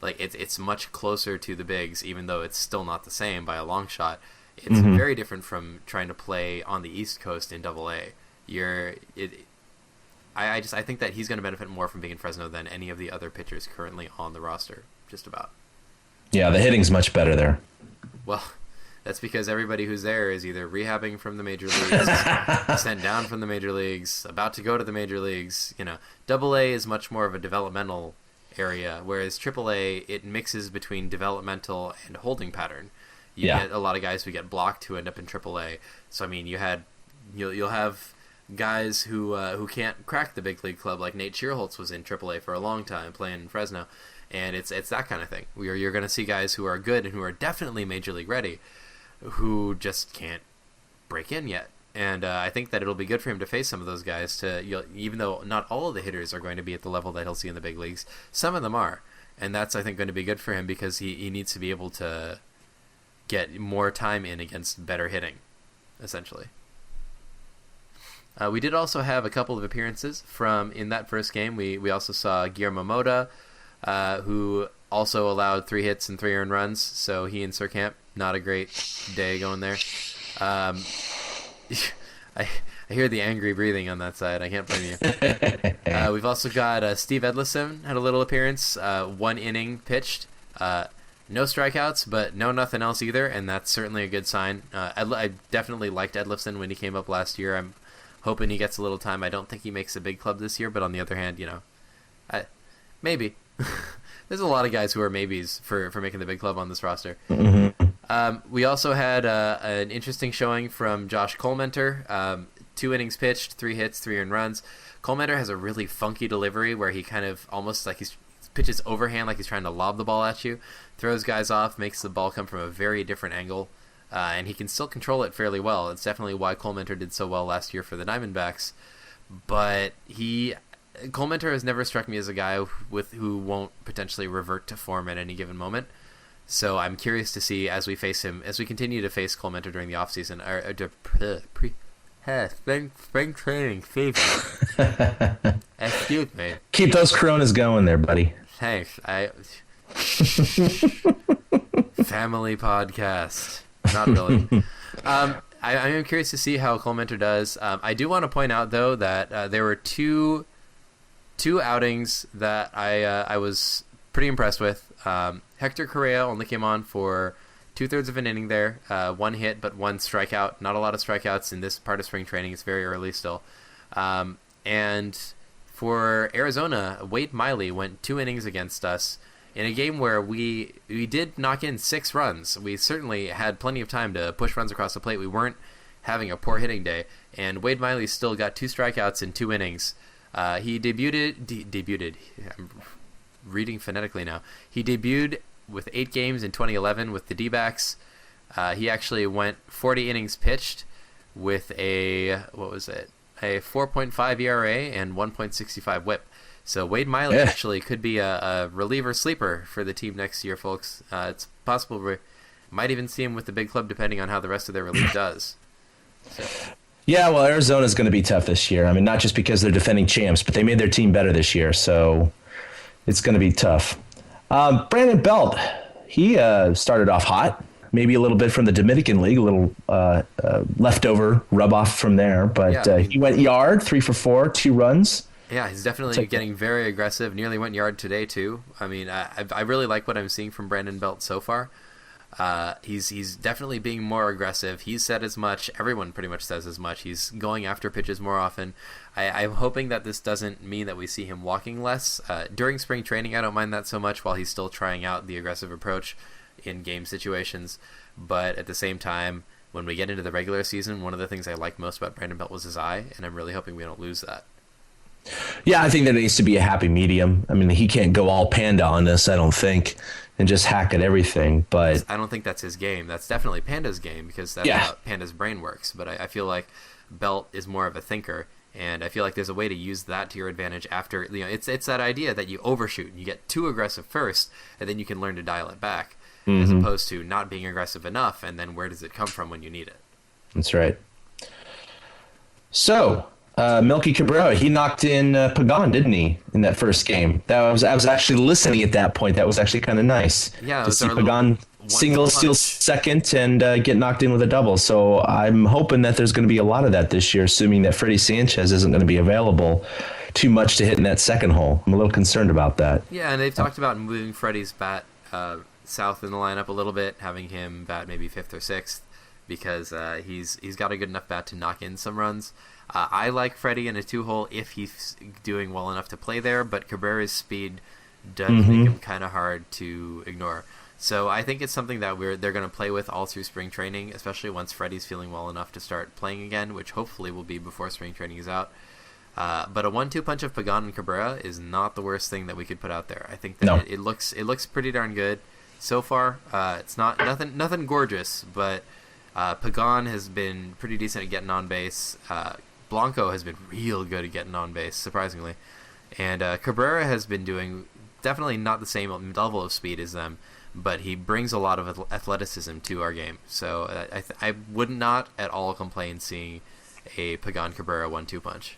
like it's much closer to the bigs, even though it's still not the same by a long shot. It's very different from trying to play on the East Coast in Double-A. I think that he's going to benefit more from being in Fresno than any of the other pitchers currently on the roster, just about. Yeah, the hitting's much better there. Well, that's because everybody who's there is either rehabbing from the major leagues, sent down from the major leagues, about to go to the major leagues. Double-A is much more of a developmental area, whereas Triple-A, it mixes between developmental and holding pattern. You get a lot of guys who get blocked who end up in AAA. So I mean, you'll have guys who can't crack the big league club, like Nate Schierholtz was in AAA for a long time playing in Fresno, and it's that kind of thing. You're going to see guys who are good and who are definitely major league ready, who just can't break in yet. And I think that it'll be good for him to face some of those guys. Even though not all of the hitters are going to be at the level that he'll see in the big leagues, some of them are, and that's I think going to be good for him because he needs to be able to get more time in against better hitting, essentially. We did also have a couple of appearances in that first game. We also saw Guillermo Mota, who also allowed 3 hits and 3 earned runs, so he and Surkamp, not a great day going there. I hear the angry breathing on that side. I can't blame you. We've also got Steve Edlison had a little appearance, 1 inning pitched. No strikeouts, but no nothing else either, and that's certainly a good sign. I definitely liked Edlison when he came up last year. I'm hoping he gets a little time. I don't think he makes a big club this year, but on the other hand, maybe. There's a lot of guys who are maybes for making the big club on this roster. We also had an interesting showing from Josh Colmenter. 2 innings pitched, 3 hits, 3 earned runs. Colmenter has a really funky delivery where he kind of almost like he pitches overhand, like he's trying to lob the ball at you, throws guys off, makes the ball come from a very different angle, and he can still control it fairly well. It's definitely why Colmenter did so well last year for the Diamondbacks. But Colmenter has never struck me as a guy who won't potentially revert to form at any given moment. So I'm curious to see as we continue to face Colmenter during the offseason, spring training season. Excuse me. Keep those Coronas going there, buddy. Thanks. Family podcast. Not really. I am curious to see how Colmenter does. I do want to point out though that there were two outings that I was pretty impressed with. Hector Correa only came on for 2/3 of an inning there, 1 hit but 1 strikeout. Not a lot of strikeouts in this part of spring training. It's very early still. And for Arizona, Wade Miley went 2 innings against us in a game where we did knock in 6 runs. We certainly had plenty of time to push runs across the plate. We weren't having a poor hitting day, and Wade Miley still got 2 strikeouts in 2 innings. He debuted. I'm reading phonetically now. He debuted with 8 games in 2011 with the D-backs. He actually went 40 innings pitched with a 4.5 ERA and 1.65 WHIP. So Wade Miley actually could be a reliever sleeper for the team next year, folks. It's possible we might even see him with the big club depending on how the rest of their relief does. So. Yeah, well, Arizona's going to be tough this year. I mean, not just because they're defending champs, but they made their team better this year, so it's going to be tough. Brandon Belt, he started off hot, maybe a little bit from the Dominican League, a little leftover rub-off from there, but he went yard, 3 for 4, 2 runs. Yeah, he's definitely getting very aggressive. Nearly went yard today, too. I mean, I really like what I'm seeing from Brandon Belt so far. He's definitely being more aggressive. He's said as much. Everyone pretty much says as much. He's going after pitches more often. I'm hoping that this doesn't mean that we see him walking less. During spring training, I don't mind that so much while he's still trying out the aggressive approach in game situations. But at the same time, when we get into the regular season, one of the things I liked most about Brandon Belt was his eye, and I'm really hoping we don't lose that. Yeah, I think there needs to be a happy medium. I mean, he can't go all Panda on this, I don't think, and just hack at everything. But I don't think that's his game. That's definitely Panda's game because that's how Panda's brain works. But I feel like Belt is more of a thinker, and I feel like there's a way to use that to your advantage after, it's that idea that you overshoot and you get too aggressive first, and then you can learn to dial it back, as opposed to not being aggressive enough, and then where does it come from when you need it? That's right. So, Melky Cabrera, he knocked in Pagan, didn't he, in that first game? I was actually listening at that point. That was actually kind of nice to see Pagan single, steal second, and get knocked in with a double. So I'm hoping that there's going to be a lot of that this year, assuming that Freddie Sanchez isn't going to be available too much to hit in that second hole. I'm a little concerned about that. Yeah, and they've talked about moving Freddie's bat south in the lineup a little bit, having him bat maybe 5th or 6th, because he's got a good enough bat to knock in some runs. I like Freddie in a 2-hole if he's doing well enough to play there, but Cabrera's speed does make him kind of hard to ignore. So I think it's something that they're going to play with all through spring training, especially once Freddie's feeling well enough to start playing again, which hopefully will be before spring training is out. But a 1-2 punch of Pagan and Cabrera is not the worst thing that we could put out there. I think that it looks pretty darn good so far. It's not nothing gorgeous, but Pagan has been pretty decent at getting on base. Blanco has been real good at getting on base, surprisingly. And Cabrera has been doing definitely not the same level of speed as them, but he brings a lot of athleticism to our game. So I would not at all complain seeing a Pagan-Cabrera 1-2 punch.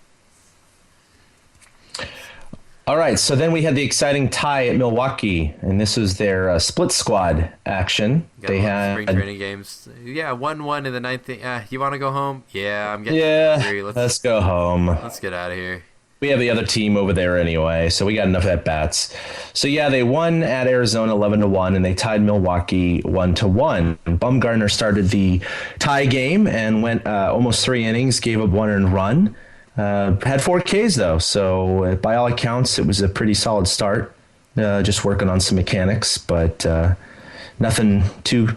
All right, so then we had the exciting tie at Milwaukee, and this was their split squad action. They had spring training games. Yeah, 1-1 in the 9th. You want to go home? Yeah, I'm getting hungry. Let's go home. Let's get out of here. We have the other team over there anyway, so we got enough at bats. So yeah, they won at Arizona 11-1, and they tied Milwaukee 1-1. Bumgarner started the tie game and went almost 3 innings, gave up 1 earned run. Had 4 Ks though, so by all accounts, it was a pretty solid start. Just working on some mechanics, but nothing too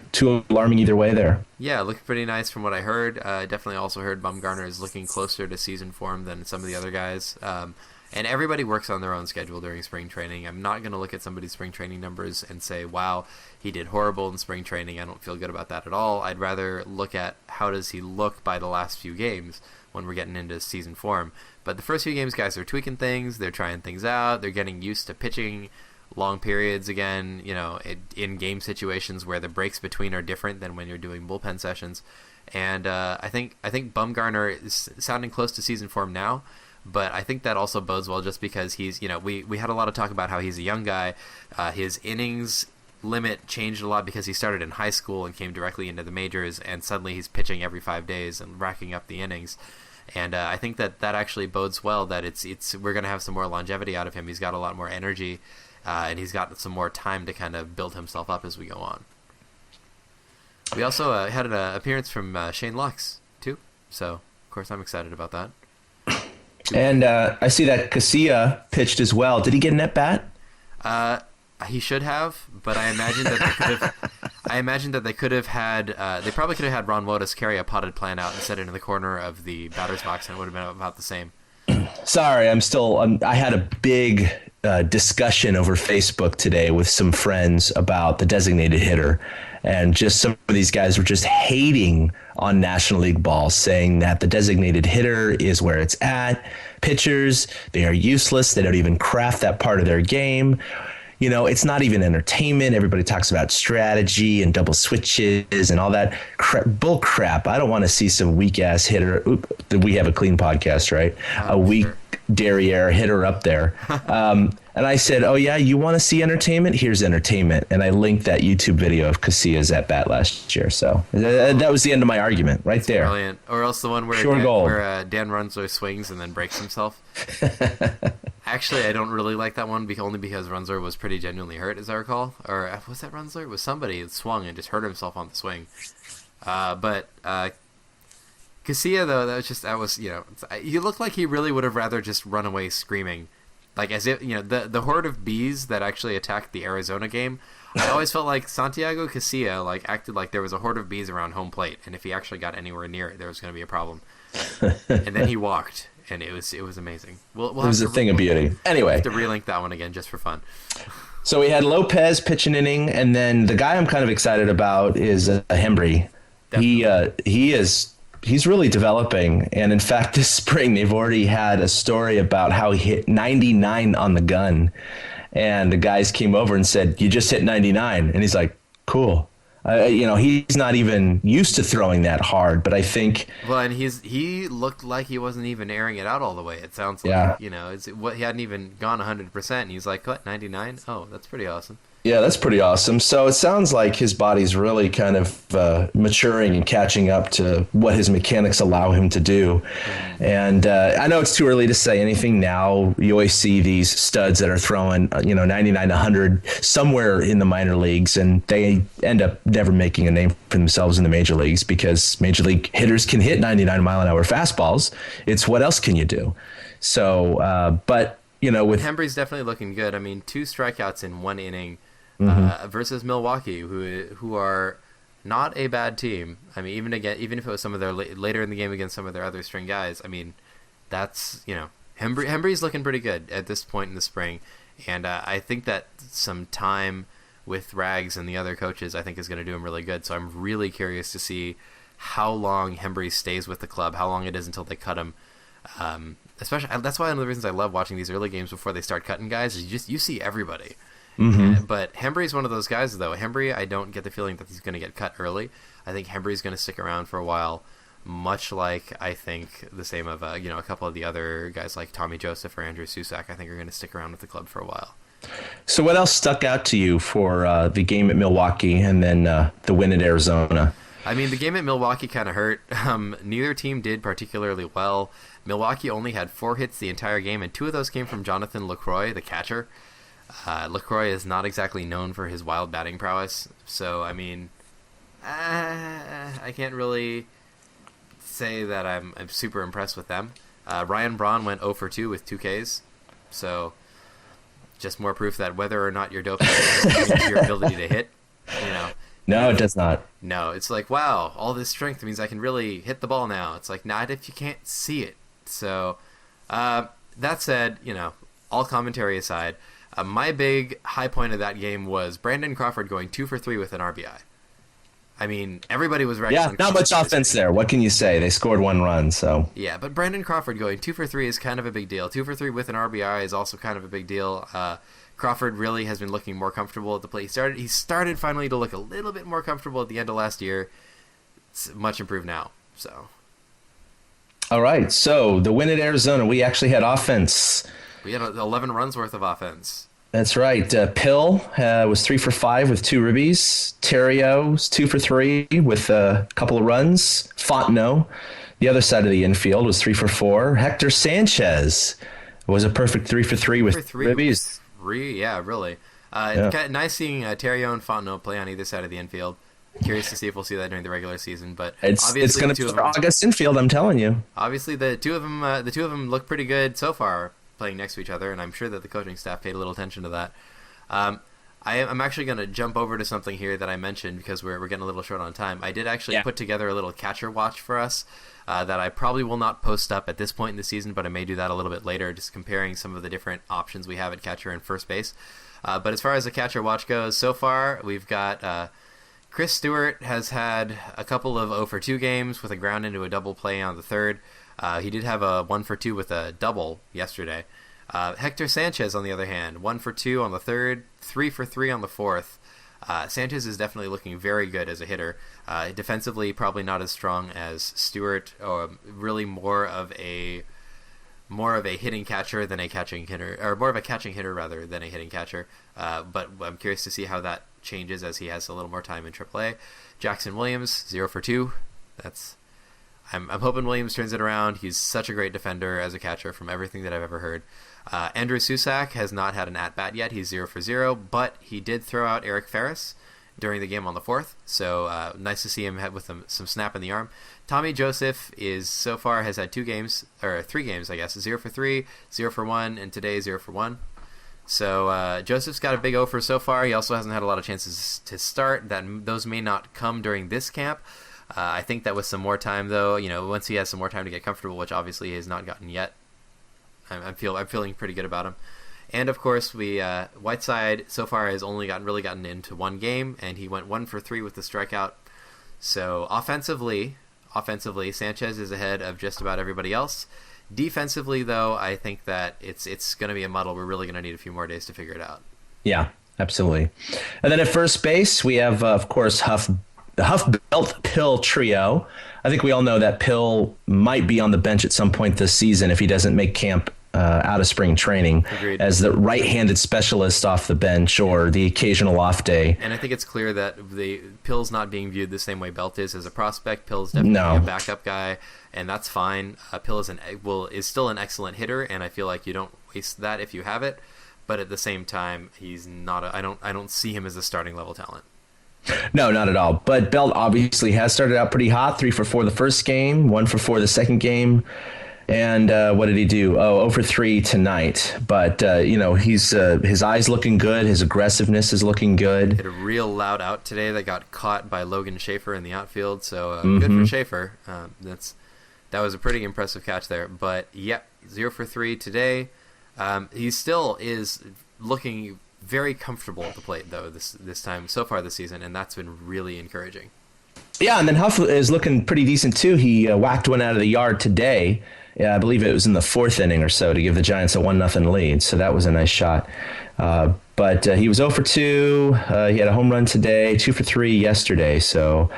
alarming either way there. Yeah, looked pretty nice from what I heard. Definitely also heard Bumgarner is looking closer to season form than some of the other guys. And everybody works on their own schedule during spring training. I'm not going to look at somebody's spring training numbers and say, wow, he did horrible in spring training. I don't feel good about that at all. I'd rather look at how does he look by the last few games when we're getting into season form. But the first few games, guys are tweaking things. They're trying things out. They're getting used to pitching long periods again, in game situations where the breaks between are different than when you're doing bullpen sessions. And I think Bumgarner is sounding close to season form now, but I think that also bodes well just because he's, we had a lot of talk about how he's a young guy. His innings limit changed a lot because he started in high school and came directly into the majors, and suddenly he's pitching every 5 days and racking up the innings. And I think that actually bodes well that we're going to have some more longevity out of him. He's got a lot more energy. And he's got some more time to kind of build himself up as we go on. We also had an appearance from Shane Lux, too. So, of course, I'm excited about that. And I see that Casilla pitched as well. Did he get an at-bat? He should have, but I imagine that they could have. I imagine that they could have had. They probably could have had Ron Wotus carry a potted plant out and set it in the corner of the batter's box, and it would have been about the same. Sorry, I had a big discussion over Facebook today with some friends about the designated hitter, and just some of these guys were just hating on National League ball, saying that the designated hitter is where it's at. Pitchers, they are useless. They don't even craft that part of their game. It's not even entertainment. Everybody talks about strategy and double switches and all that bull crap. I don't want to see some weak ass hitter. We have a clean podcast, right? A weak derriere hitter up there. And I said, oh yeah, you want to see entertainment? Here's entertainment. And I linked that YouTube video of Casilla's at bat last year. So that was the end of my argument right there. Brilliant. Or else the one where Dan Runzo swings and then breaks himself. Actually, I don't really like that one only because Runzler was pretty genuinely hurt, as I recall. Or was that Runzler? It was somebody that swung and just hurt himself on the swing. But Casilla, though, he looked like he really would have rather just run away screaming. Like, as if, the horde of bees that actually attacked the Arizona game, I always felt like Santiago Casilla, acted like there was a horde of bees around home plate, and if he actually got anywhere near it, there was going to be a problem. And then he walked. And it was amazing. It was a thing of beauty. Anyway, we'll have to relink that one again just for fun. So we had Lopez pitch an inning, and then the guy I'm kind of excited about is Hembry. He's really developing, and in fact, this spring they've already had a story about how he hit 99 on the gun, and the guys came over and said, "You just hit 99," and he's like, "Cool." He's not even used to throwing that hard, but I think. Well, and he looked like he wasn't even airing it out all the way. It sounds like, he hadn't even gone 100%, and he's like, what, 99? Oh, that's pretty awesome. Yeah, that's pretty awesome. So it sounds like his body's really kind of maturing and catching up to what his mechanics allow him to do. And I know it's too early to say anything now. You always see these studs that are throwing, 99, 100 somewhere in the minor leagues, and they end up never making a name for themselves in the major leagues because major league hitters can hit 99 mile an hour fastballs. It's what else can you do? So, but, with Hembry's definitely looking good. I mean, 2 strikeouts in 1 inning. Versus Milwaukee, who are not a bad team. I mean, even if it was some of their later in the game against some of their other string guys. I mean, that's Hembry's looking pretty good at this point in the spring, and I think that some time with Rags and the other coaches, I think, is going to do him really good. So I'm really curious to see how long Hembry stays with the club, how long it is until they cut him. Especially that's why one of the reasons I love watching these early games before they start cutting guys is you see everybody. But Hembry's one of those guys, though. Hembry, I don't get the feeling that he's going to get cut early. I think Hembry's going to stick around for a while, much like I think the same of a couple of the other guys like Tommy Joseph or Andrew Susak. I think are going to stick around with the club for a while. So what else stuck out to you for the game at Milwaukee and then the win at Arizona? I mean, the game at Milwaukee kind of hurt. Neither team did particularly well. Milwaukee only had 4 hits the entire game, and 2 of those came from Jonathan LaCroix, the catcher. LaCroix is not exactly known for his wild batting prowess, so, I mean, I can't really say that I'm super impressed with them. Ryan Braun went 0 for 2 with 2 Ks, so just more proof that whether or not you're doping your ability to hit, you know. No, it does not. No, it's like, wow, all this strength means I can really hit the ball now. It's like, not if you can't see it. So, that said, you know, all commentary aside, my big high point of that game was Brandon Crawford going 2 for 3 with an RBI. I mean, everybody was ready. Yeah, not much offense there. What can you say? They scored 1 run, so. Yeah, but Brandon Crawford going 2 for 3 is kind of a big deal. 2 for 3 with an RBI is also kind of a big deal. Crawford really has been looking more comfortable at the plate. He started finally to look a little bit more comfortable at the end of last year. It's much improved now. So. All right, so the win at Arizona, we actually had offense. We had 11 runs worth of offense. That's right. Pill was 3 for 5 with 2 ribbies. Terrio's 2 for 3 with a couple of runs. Fontenot, the other side of the infield, was 3 for 4. Hector Sanchez was a perfect 3 for 3 with ribbies. Yeah, really. Nice seeing Terrio and Fontenot play on either side of the infield. Curious to see if we'll see that during the regular season, but it's going to be for August infield. I'm telling you. Obviously, the two of them look pretty good so far, playing next to each other, and I'm sure that the coaching staff paid a little attention to that. I'm actually going to jump over to something here that I mentioned because we're getting a little short on time. I did actually put together a little catcher watch for us that I probably will not post up at this point in the season, but I may do that a little bit later, just comparing some of the different options we have at catcher and first base. But as far as the catcher watch goes, so far we've got Chris Stewart has had a couple of 0 for 2 games with a ground into a double play on the third. He did have a 1 for 2 with a double yesterday. Hector Sanchez, on the other hand, 1 for 2 on the third, 3 for 3 on the fourth. Sanchez is definitely looking very good as a hitter. Defensively, probably not as strong as Stewart, or really more of a hitting catcher than a catching hitter, or more of a catching hitter rather than a hitting catcher. But I'm curious to see how that changes as he has a little more time in AAA. Jackson Williams, 0 for 2. I'm hoping Williams turns it around. He's such a great defender as a catcher from everything that I've ever heard. Andrew Susak has not had an at-bat yet. He's 0 for 0, but he did throw out Eric Ferris during the game on the 4th, so nice to see him have with some snap in the arm. Tommy Joseph so far has had 3 games, I guess, 0 for 3, 0 for 1, and today 0 for 1. So Joseph's got a big 0 for so far. He also hasn't had a lot of chances to start. Those may not come during this camp. I think that with some more time, though, once he has some more time to get comfortable, which obviously he has not gotten yet, I'm feeling pretty good about him. And of course, Whiteside so far has only gotten into 1 game, and he went 1 for 3 with the strikeout. So offensively, Sanchez is ahead of just about everybody else. Defensively, though, I think that it's going to be a muddle. We're really going to need a few more days to figure it out. Yeah, absolutely. And then at first base, we have, of course, the Huff Belt Pill trio. I think we all know that Pill might be on the bench at some point this season if he doesn't make camp out of spring training. Agreed. As the right-handed specialist off the bench or the occasional off day. And I think it's clear that the Pill's not being viewed the same way Belt is as a prospect. Pill's definitely a backup guy, and that's fine. Pill is still an excellent hitter, and I feel like you don't waste that if you have it. But at the same time, he's not. I don't see him as a starting level talent. No, not at all. But Belt obviously has started out pretty hot. 3 for 4 the first game, 1 for 4 the second game. And what did he do? 0 for 3 tonight. But, he's his eyes looking good. His aggressiveness is looking good. Hit a real loud out today that got caught by Logan Schaefer in the outfield. So good for Schaefer. That was a pretty impressive catch there. But, 0 for 3 today. He still is looking very comfortable at the plate, though, this time so far this season, and that's been really encouraging. Yeah, and then Huff is looking pretty decent, too. He whacked one out of the yard today. Yeah, I believe it was in the 4th inning or so to give the Giants a 1-0 lead, so that was a nice shot. But he was 0 for 2. He had a home run today, 2 for 3 yesterday, so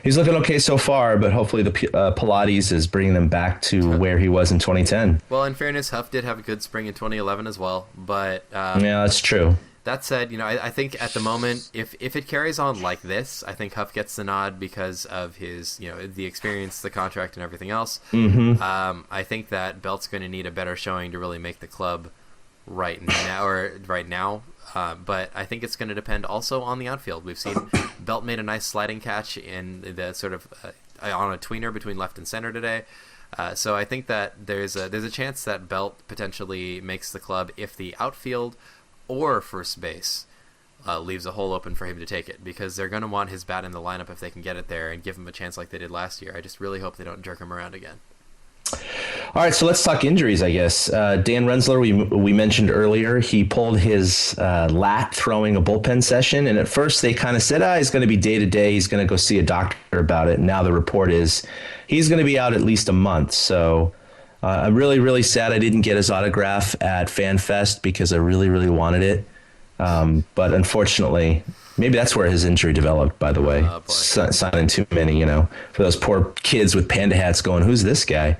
he's looking okay so far, but hopefully the Pilates is bringing them back to where he was in 2010. Well, in fairness, Huff did have a good spring in 2011 as well, but yeah, that's true. That said, I think at the moment, if it carries on like this, I think Huff gets the nod because of his, the experience, the contract, and everything else. Mm-hmm. I think that Belt's going to need a better showing to really make the club right now. But I think it's going to depend also on the outfield. We've seen Belt made a nice sliding catch in the sort of on a tweener between left and center today. So I think that there's a chance that Belt potentially makes the club if the outfield or first base leaves a hole open for him to take it, because they're going to want his bat in the lineup if they can get it there and give him a chance like they did last year. I just really hope they don't jerk him around again. All right, so let's talk injuries, I guess. Dan Rensler, we mentioned earlier, he pulled his lat throwing a bullpen session, and at first they kind of said, he's going to be day-to-day, he's going to go see a doctor about it, and now the report is he's going to be out at least a month. So I'm really, really sad I didn't get his autograph at FanFest because I really, really wanted it. But unfortunately, maybe that's where his injury developed, by the way. Signing too many, for those poor kids with panda hats going, who's this guy?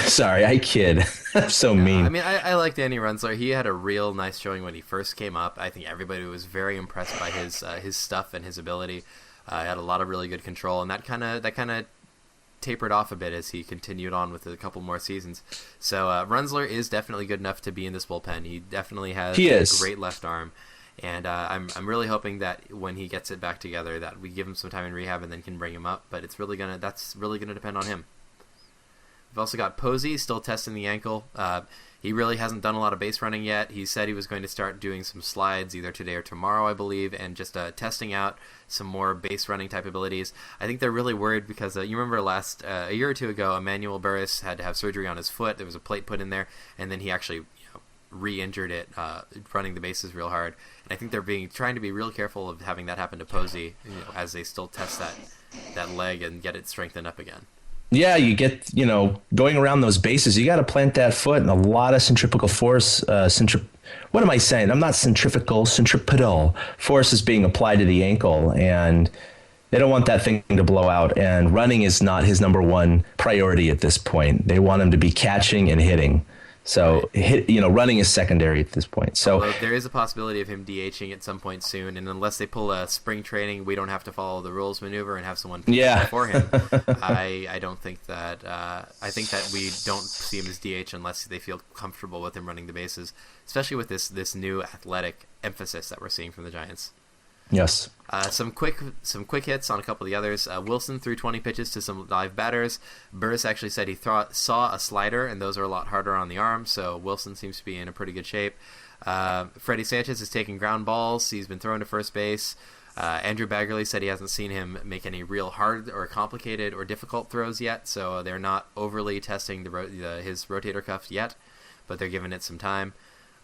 Sorry, I kid. I'm so mean. I mean, I like Danny Rensler. He had a real nice showing when he first came up. I think everybody was very impressed by his stuff and his ability. He had a lot of really good control, and that kind of tapered off a bit as he continued on with a couple more seasons. So Rensler is definitely good enough to be in this bullpen. He definitely has a great left arm. And I'm really hoping that when he gets it back together, that we give him some time in rehab and then can bring him up. But that's really gonna depend on him. We've also got Posey still testing the ankle. He really hasn't done a lot of base running yet. He said he was going to start doing some slides either today or tomorrow, I believe, and just testing out some more base running type abilities. I think they're really worried because you remember a year or two ago, Emmanuel Burris had to have surgery on his foot. There was a plate put in there, and then he actually re-injured it running the bases real hard. And I think they're trying to be real careful of having that happen to Posey as they still test that leg and get it strengthened up again. Yeah, you get, going around those bases, you got to plant that foot, and a lot of centrifugal force. What am I saying? I'm not centripetal force is being applied to the ankle, and they don't want that thing to blow out. And running is not his number one priority at this point. They want him to be catching and hitting. So, running is secondary at this point. So although there is a possibility of him DHing at some point soon, and unless they pull a spring training, we don't have to follow the rules maneuver and have someone for him. I don't think that. I think that we don't see him as DH unless they feel comfortable with him running the bases, especially with this new athletic emphasis that we're seeing from the Giants. Yes. Some quick hits on a couple of the others. Wilson threw 20 pitches to some live batters. Burris actually said he saw a slider, and those are a lot harder on the arm, so Wilson seems to be in a pretty good shape. Freddie Sanchez is taking ground balls. He's been thrown to first base. Andrew Baggerly said he hasn't seen him make any real hard or complicated or difficult throws yet, so they're not overly testing his rotator cuff yet, but they're giving it some time.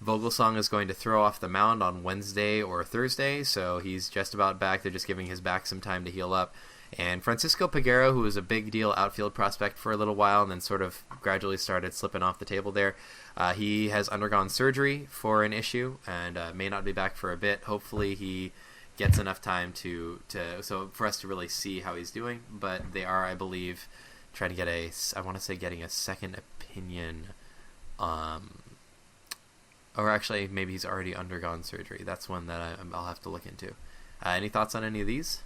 Vogelsong is going to throw off the mound on Wednesday or Thursday, so he's just about back. They're just giving his back some time to heal up. And Francisco Peguero, who was a big deal outfield prospect for a little while and then sort of gradually started slipping off the table there, he has undergone surgery for an issue and may not be back for a bit. Hopefully he gets enough time so for us to really see how he's doing. But they are, I believe, trying to getting a second opinion. Or actually, maybe he's already undergone surgery. That's one that I'll have to look into. Any thoughts on any of these?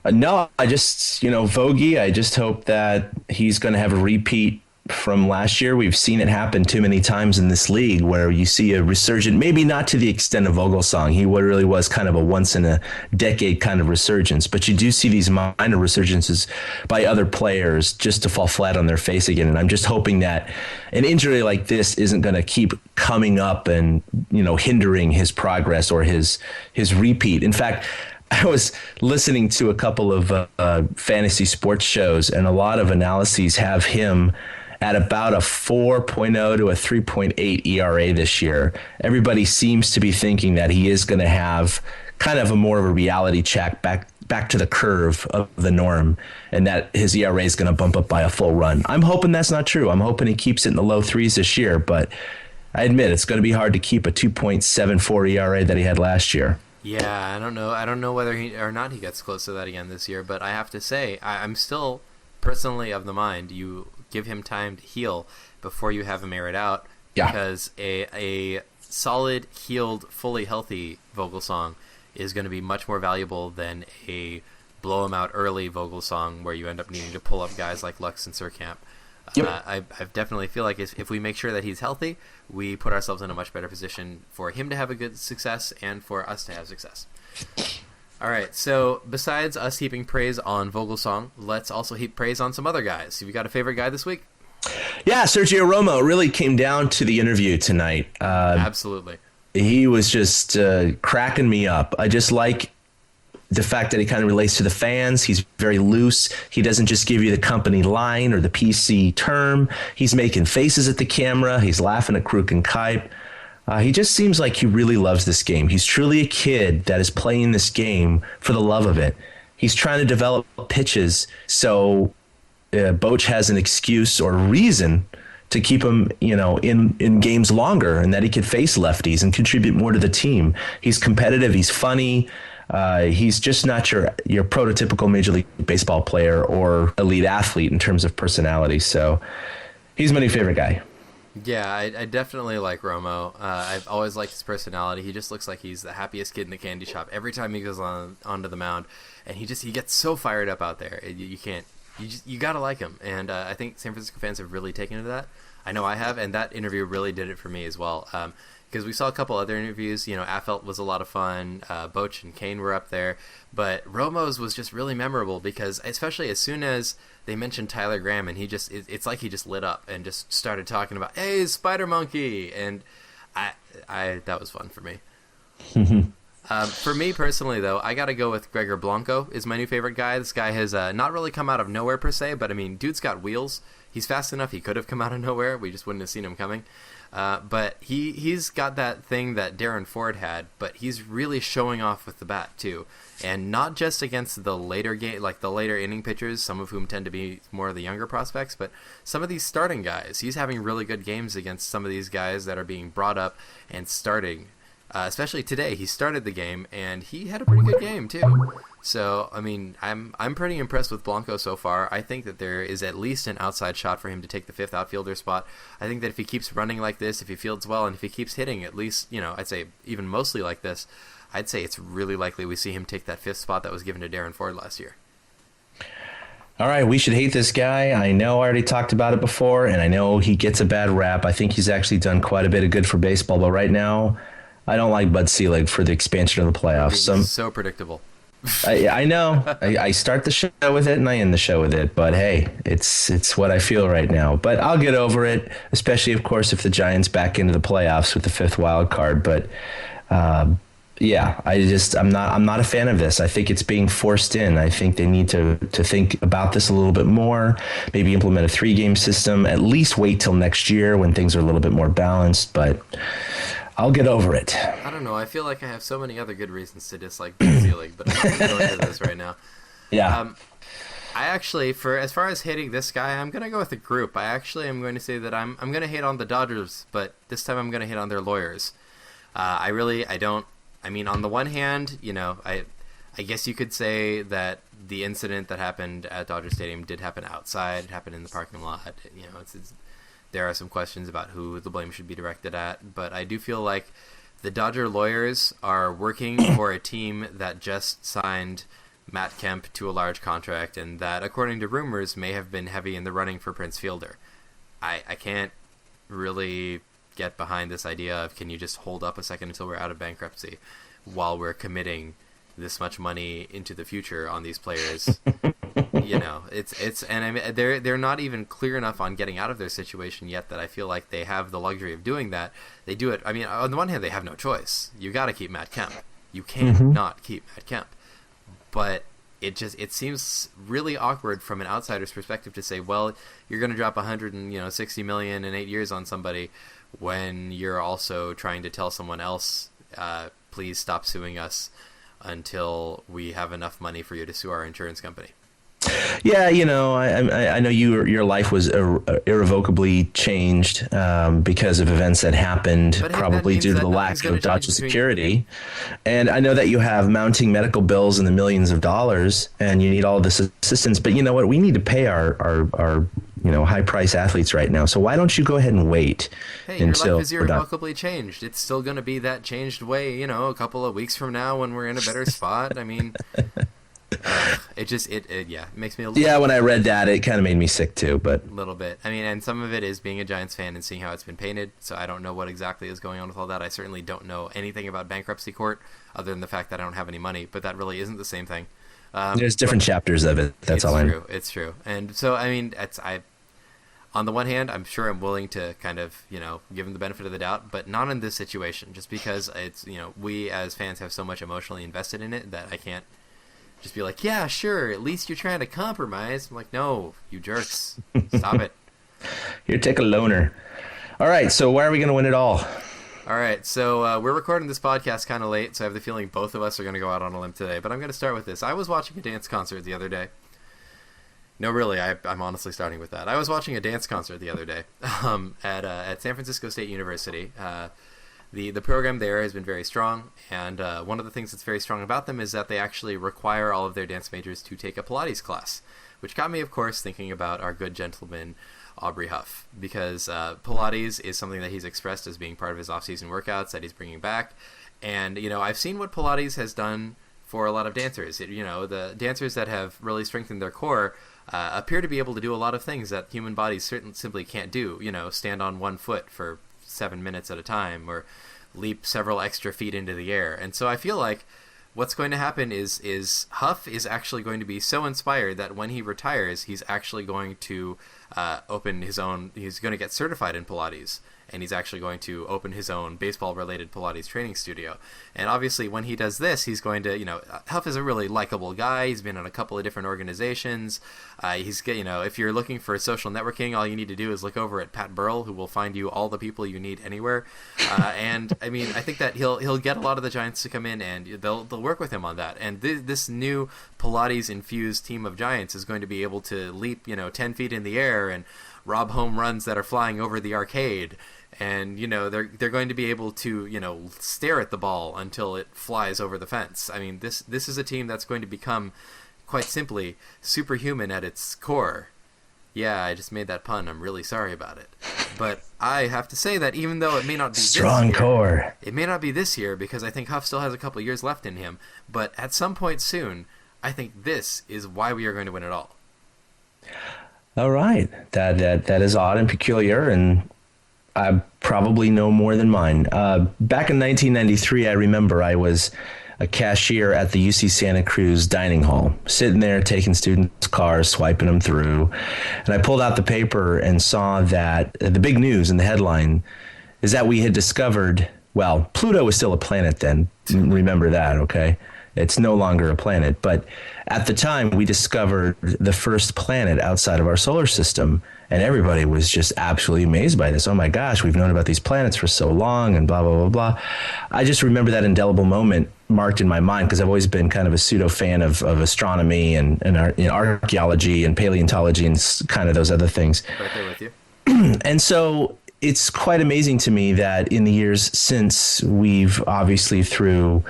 No, I just, Vogie, I just hope that he's going to have a repeat from last year. We've seen it happen too many times in this league where you see a resurgence, maybe not to the extent of Vogelsong. He really was kind of a once in a decade kind of resurgence, but you do see these minor resurgences by other players just to fall flat on their face again. And I'm just hoping that an injury like this isn't going to keep coming up and, hindering his progress or his repeat. In fact, I was listening to a couple of fantasy sports shows, and a lot of analyses have him at about a 4.0 to a 3.8 ERA this year. Everybody seems to be thinking that he is going to have kind of a more of a reality check back to the curve of the norm, and that his ERA is going to bump up by a full run. I'm hoping that's not true. I'm hoping he keeps it in the low threes this year, but I admit it's going to be hard to keep a 2.74 ERA that he had last year. Yeah, I don't know whether he or not he gets close to that again this year, but I have to say, I'm still personally of the mind you give him time to heal before you have him air it out. Yeah. Because a solid, healed, fully healthy Vogelsong is going to be much more valuable than a blow him out early Vogelsong where you end up needing to pull up guys like Lux and Surkamp. Yep. I definitely feel like if we make sure that he's healthy, we put ourselves in a much better position for him to have a good success and for us to have success. All right, so besides us heaping praise on Vogelsong, let's also heap praise on some other guys. Have you got a favorite guy this week? Yeah, Sergio Romo really came down to the interview tonight. Absolutely. He was just cracking me up. I just like the fact that he kind of relates to the fans. He's very loose. He doesn't just give you the company line or the PC term. He's making faces at the camera. He's laughing at Kruk and Kipe. He just seems like he really loves this game. He's truly a kid that is playing this game for the love of it. He's trying to develop pitches so Boch has an excuse or reason to keep him, in games longer, and that he could face lefties and contribute more to the team. He's competitive. He's funny. He's just not your prototypical Major League Baseball player or elite athlete in terms of personality. So he's my new favorite guy. Yeah, I definitely like Romo. I've always liked his personality. He just looks like he's the happiest kid in the candy shop every time he goes onto the mound, and he gets so fired up out there. You gotta like him, and I think San Francisco fans have really taken to that. I know I have, and that interview really did it for me as well. Because we saw a couple other interviews. Affeldt was a lot of fun. Boch and Kane were up there, but Romo's was just really memorable because, especially as soon as they mentioned Tyler Graham, and it's like he just lit up and just started talking about, hey, Spider Monkey, and I that was fun for me. For me personally, though, I got to go with Gregor Blanco is my new favorite guy. This guy has not really come out of nowhere per se, but I mean, dude's got wheels. He's fast enough. He could have come out of nowhere. We just wouldn't have seen him coming. But he's got that thing that Darren Ford had, but he's really showing off with the bat too, and not just against the later game, like the later inning pitchers, some of whom tend to be more of the younger prospects, but some of these starting guys. He's having really good games against some of these guys that are being brought up and starting. Especially today, he started the game and he had a pretty good game too. So I mean, I'm pretty impressed with Blanco so far. I think that there is at least an outside shot for him to take the fifth outfielder spot. I think that if he keeps running like this, if he fields well, and if he keeps hitting at least, I'd say even mostly like this, I'd say it's really likely we see him take that fifth spot that was given to Darren Ford last year. All right, we should hate this guy. I know I already talked about it before, and I know he gets a bad rap. I think he's actually done quite a bit of good for baseball, but right now, I don't like Bud Selig for the expansion of the playoffs. He's so predictable. I know. I start the show with it and I end the show with it. But hey, it's what I feel right now. But I'll get over it, especially, of course, if the Giants back into the playoffs with the fifth wild card. But yeah, I'm not a fan of this. I think it's being forced in. I think they need to think about this a little bit more. Maybe implement a 3-game system. At least wait till next year when things are a little bit more balanced. But I'll get over it. I don't know. I feel like I have so many other good reasons to dislike Bud Selig, but I'm not going to go into this right now. Yeah. I actually, for as far as hating this guy, I'm going to go with a group. I actually am going to say that I'm going to hate on the Dodgers, but this time I'm going to hate on their lawyers. I mean, on the one hand, I guess you could say that the incident that happened at Dodger Stadium did happen outside. It happened in the parking lot. There are some questions about who the blame should be directed at, but I do feel like the Dodger lawyers are working for a team that just signed Matt Kemp to a large contract, and that, according to rumors, may have been heavy in the running for Prince Fielder. I can't really get behind this idea of, can you just hold up a second until we're out of bankruptcy while we're committing this much money into the future on these players? And I mean, they're not even clear enough on getting out of their situation yet that I feel like they have the luxury of doing that. They do it. I mean, on the one hand, they have no choice. You got to keep Matt Kemp. You can't not keep Matt Kemp. But it seems really awkward from an outsider's perspective to say, well, you're going to drop $160 million in 8 years on somebody when you're also trying to tell someone else, please stop suing us until we have enough money for you to sue our insurance company. Yeah, I know your life was irrevocably changed because of events that happened, probably due to the lack of Dodger security. And I know that you have mounting medical bills in the millions of dollars, and you need all this assistance. But you know what? We need to pay our high price athletes right now. So why don't you go ahead and wait Hey, your until life is we're done? irrevocably changed. It's still going to be that changed way, a couple of weeks from now when we're in a better spot. I mean, it makes me a little, Yeah, when I read that, it kind of made me sick too. But little bit. I mean, and some of it is being a Giants fan and seeing how it's been painted. So I don't know what exactly is going on with all that. I certainly don't know anything about bankruptcy court other than the fact that I don't have any money. But that really isn't the same thing. there's different chapters of it. That's all I know. It's true. And so, I mean, on the one hand, I'm sure I'm willing to kind of, give him the benefit of the doubt, but not in this situation, just because it's, we as fans have so much emotionally invested in it that I can't just be like, yeah, sure, at least you're trying to compromise. I'm like, no, you jerks. Stop it. Here, take a loaner. All right, so why are we going to win it all? All right, so we're recording this podcast kind of late, so I have the feeling both of us are going to go out on a limb today, but I'm going to start with this. I was watching a dance concert the other day. No, really, I'm honestly starting with that. I was watching a dance concert the other day at San Francisco State University. The program there has been very strong, and one of the things that's very strong about them is that they actually require all of their dance majors to take a Pilates class, which got me, of course, thinking about our good gentleman, Aubrey Huff, because Pilates is something that he's expressed as being part of his off-season workouts that he's bringing back. And, I've seen what Pilates has done for a lot of dancers. The dancers that have really strengthened their core appear to be able to do a lot of things that human bodies simply can't do. Stand on one foot for 7 minutes at a time, or leap several extra feet into the air. And so I feel like what's going to happen is Huff is actually going to be so inspired that when he retires, he's actually going to open his own. He's going to get certified in Pilates, and he's actually going to open his own baseball-related Pilates training studio. And obviously, when he does this, he's going to, Huff is a really likable guy. He's been in a couple of different organizations. If you're looking for social networking, all you need to do is look over at Pat Burrell, who will find you all the people you need anywhere. And I mean, I think that he'll get a lot of the Giants to come in, and they'll work with him on that. And this new Pilates-infused team of Giants is going to be able to leap, 10 feet in the air and rob home runs that are flying over the arcade. And, they're going to be able to, stare at the ball until it flies over the fence. I mean, this is a team that's going to become, quite simply, superhuman at its core. Yeah, I just made that pun. I'm really sorry about it. But I have to say that even though it may not be strong this year, core, it may not be this year, because I think Huff still has a couple of years left in him. But at some point soon, I think this is why we are going to win it all. All right, that is odd and peculiar, and I probably know more than mine. Back in 1993, I remember I was a cashier at the UC Santa Cruz dining hall, sitting there taking students' cars, swiping them through. And I pulled out the paper and saw that the big news in the headline is that we had discovered, well, Pluto was still a planet then. Remember that, okay? It's no longer a planet. But at the time, we discovered the first planet outside of our solar system. And everybody was just absolutely amazed by this. Oh my gosh, we've known about these planets for so long, and blah, blah, blah, blah. I just remember that indelible moment marked in my mind, because I've always been kind of a pseudo fan of astronomy and archaeology and paleontology and kind of those other things. Right there with you. And so it's quite amazing to me that in the years since, we've obviously through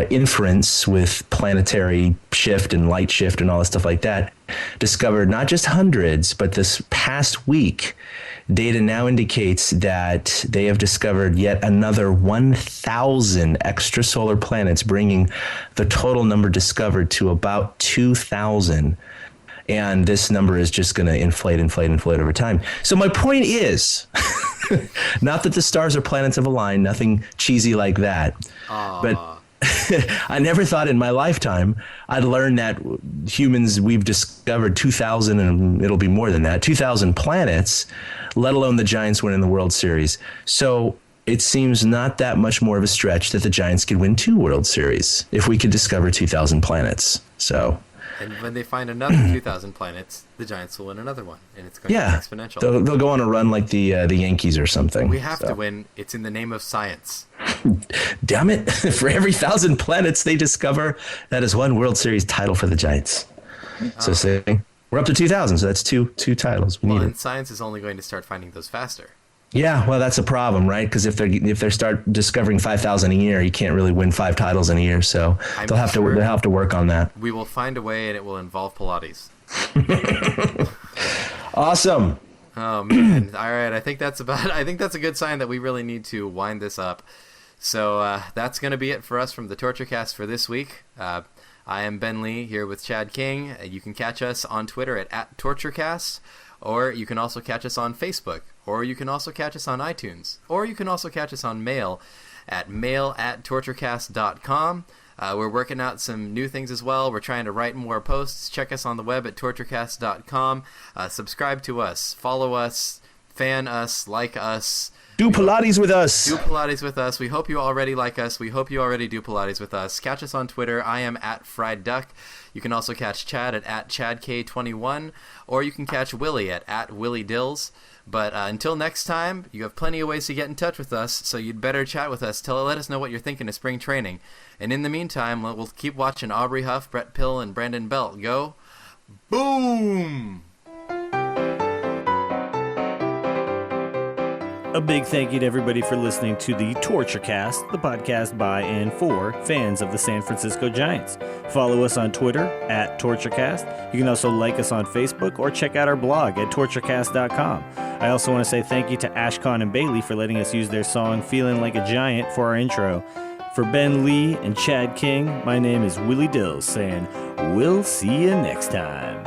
inference with planetary shift and light shift and all this stuff like that, discovered not just hundreds, but this past week, data now indicates that they have discovered yet another 1,000 extrasolar planets, bringing the total number discovered to about 2,000. And this number is just going to inflate over time. So my point is, not that the stars or planets have aligned, nothing cheesy like that. But I never thought in my lifetime I'd learn that humans, we've discovered 2,000, and it'll be more than that, 2,000 planets, let alone the Giants winning the World Series. So it seems not that much more of a stretch that the Giants could win 2 World Series if we could discover 2,000 planets. So... And when they find another 2,000 planets, the Giants will win another one, and it's going to be exponential. They'll go on a run like the Yankees or something. We have to win. It's in the name of science. Damn it. For every 1,000 planets they discover, that is 1 World Series title for the Giants. So say we're up to 2,000, so that's two titles. And science is only going to start finding those faster. Yeah, well, that's a problem, right? Because if they start discovering 5,000 a year, you can't really win 5 titles in a year. So they'll have to work on that. We will find a way, and it will involve Pilates. Awesome. Oh man! All right, I think that's a good sign that we really need to wind this up. So that's going to be it for us from the TortureCast for this week. I am Ben Lee here with Chad King. You can catch us on Twitter at TortureCast, or you can also catch us on Facebook, or you can also catch us on iTunes, or you can also catch us on mail at mail@torturecast.com. We're working out some new things as well. We're trying to write more posts. Check us on the web at torturecast.com. Subscribe to us, follow us, fan us, like us. Do Pilates with us. Do Pilates with us. We hope you already like us. We hope you already do Pilates with us. Catch us on Twitter. I am at Fried Duck. You can also catch Chad at ChadK21, or you can catch Willie at Willie Dills. But until next time, you have plenty of ways to get in touch with us, so you'd better chat with us. Let us know what you're thinking of spring training. And in the meantime, we'll keep watching Aubrey Huff, Brett Pill, and Brandon Belt go boom! A big thank you to everybody for listening to the TortureCast, the podcast by and for fans of the San Francisco Giants. Follow us on Twitter at TortureCast. You can also like us on Facebook or check out our blog at torturecast.com. I also want to say thank you to Ashcon and Bailey for letting us use their song Feeling Like a Giant for our intro. For Ben Lee and Chad King, my name is Willie Dills saying, we'll see you next time.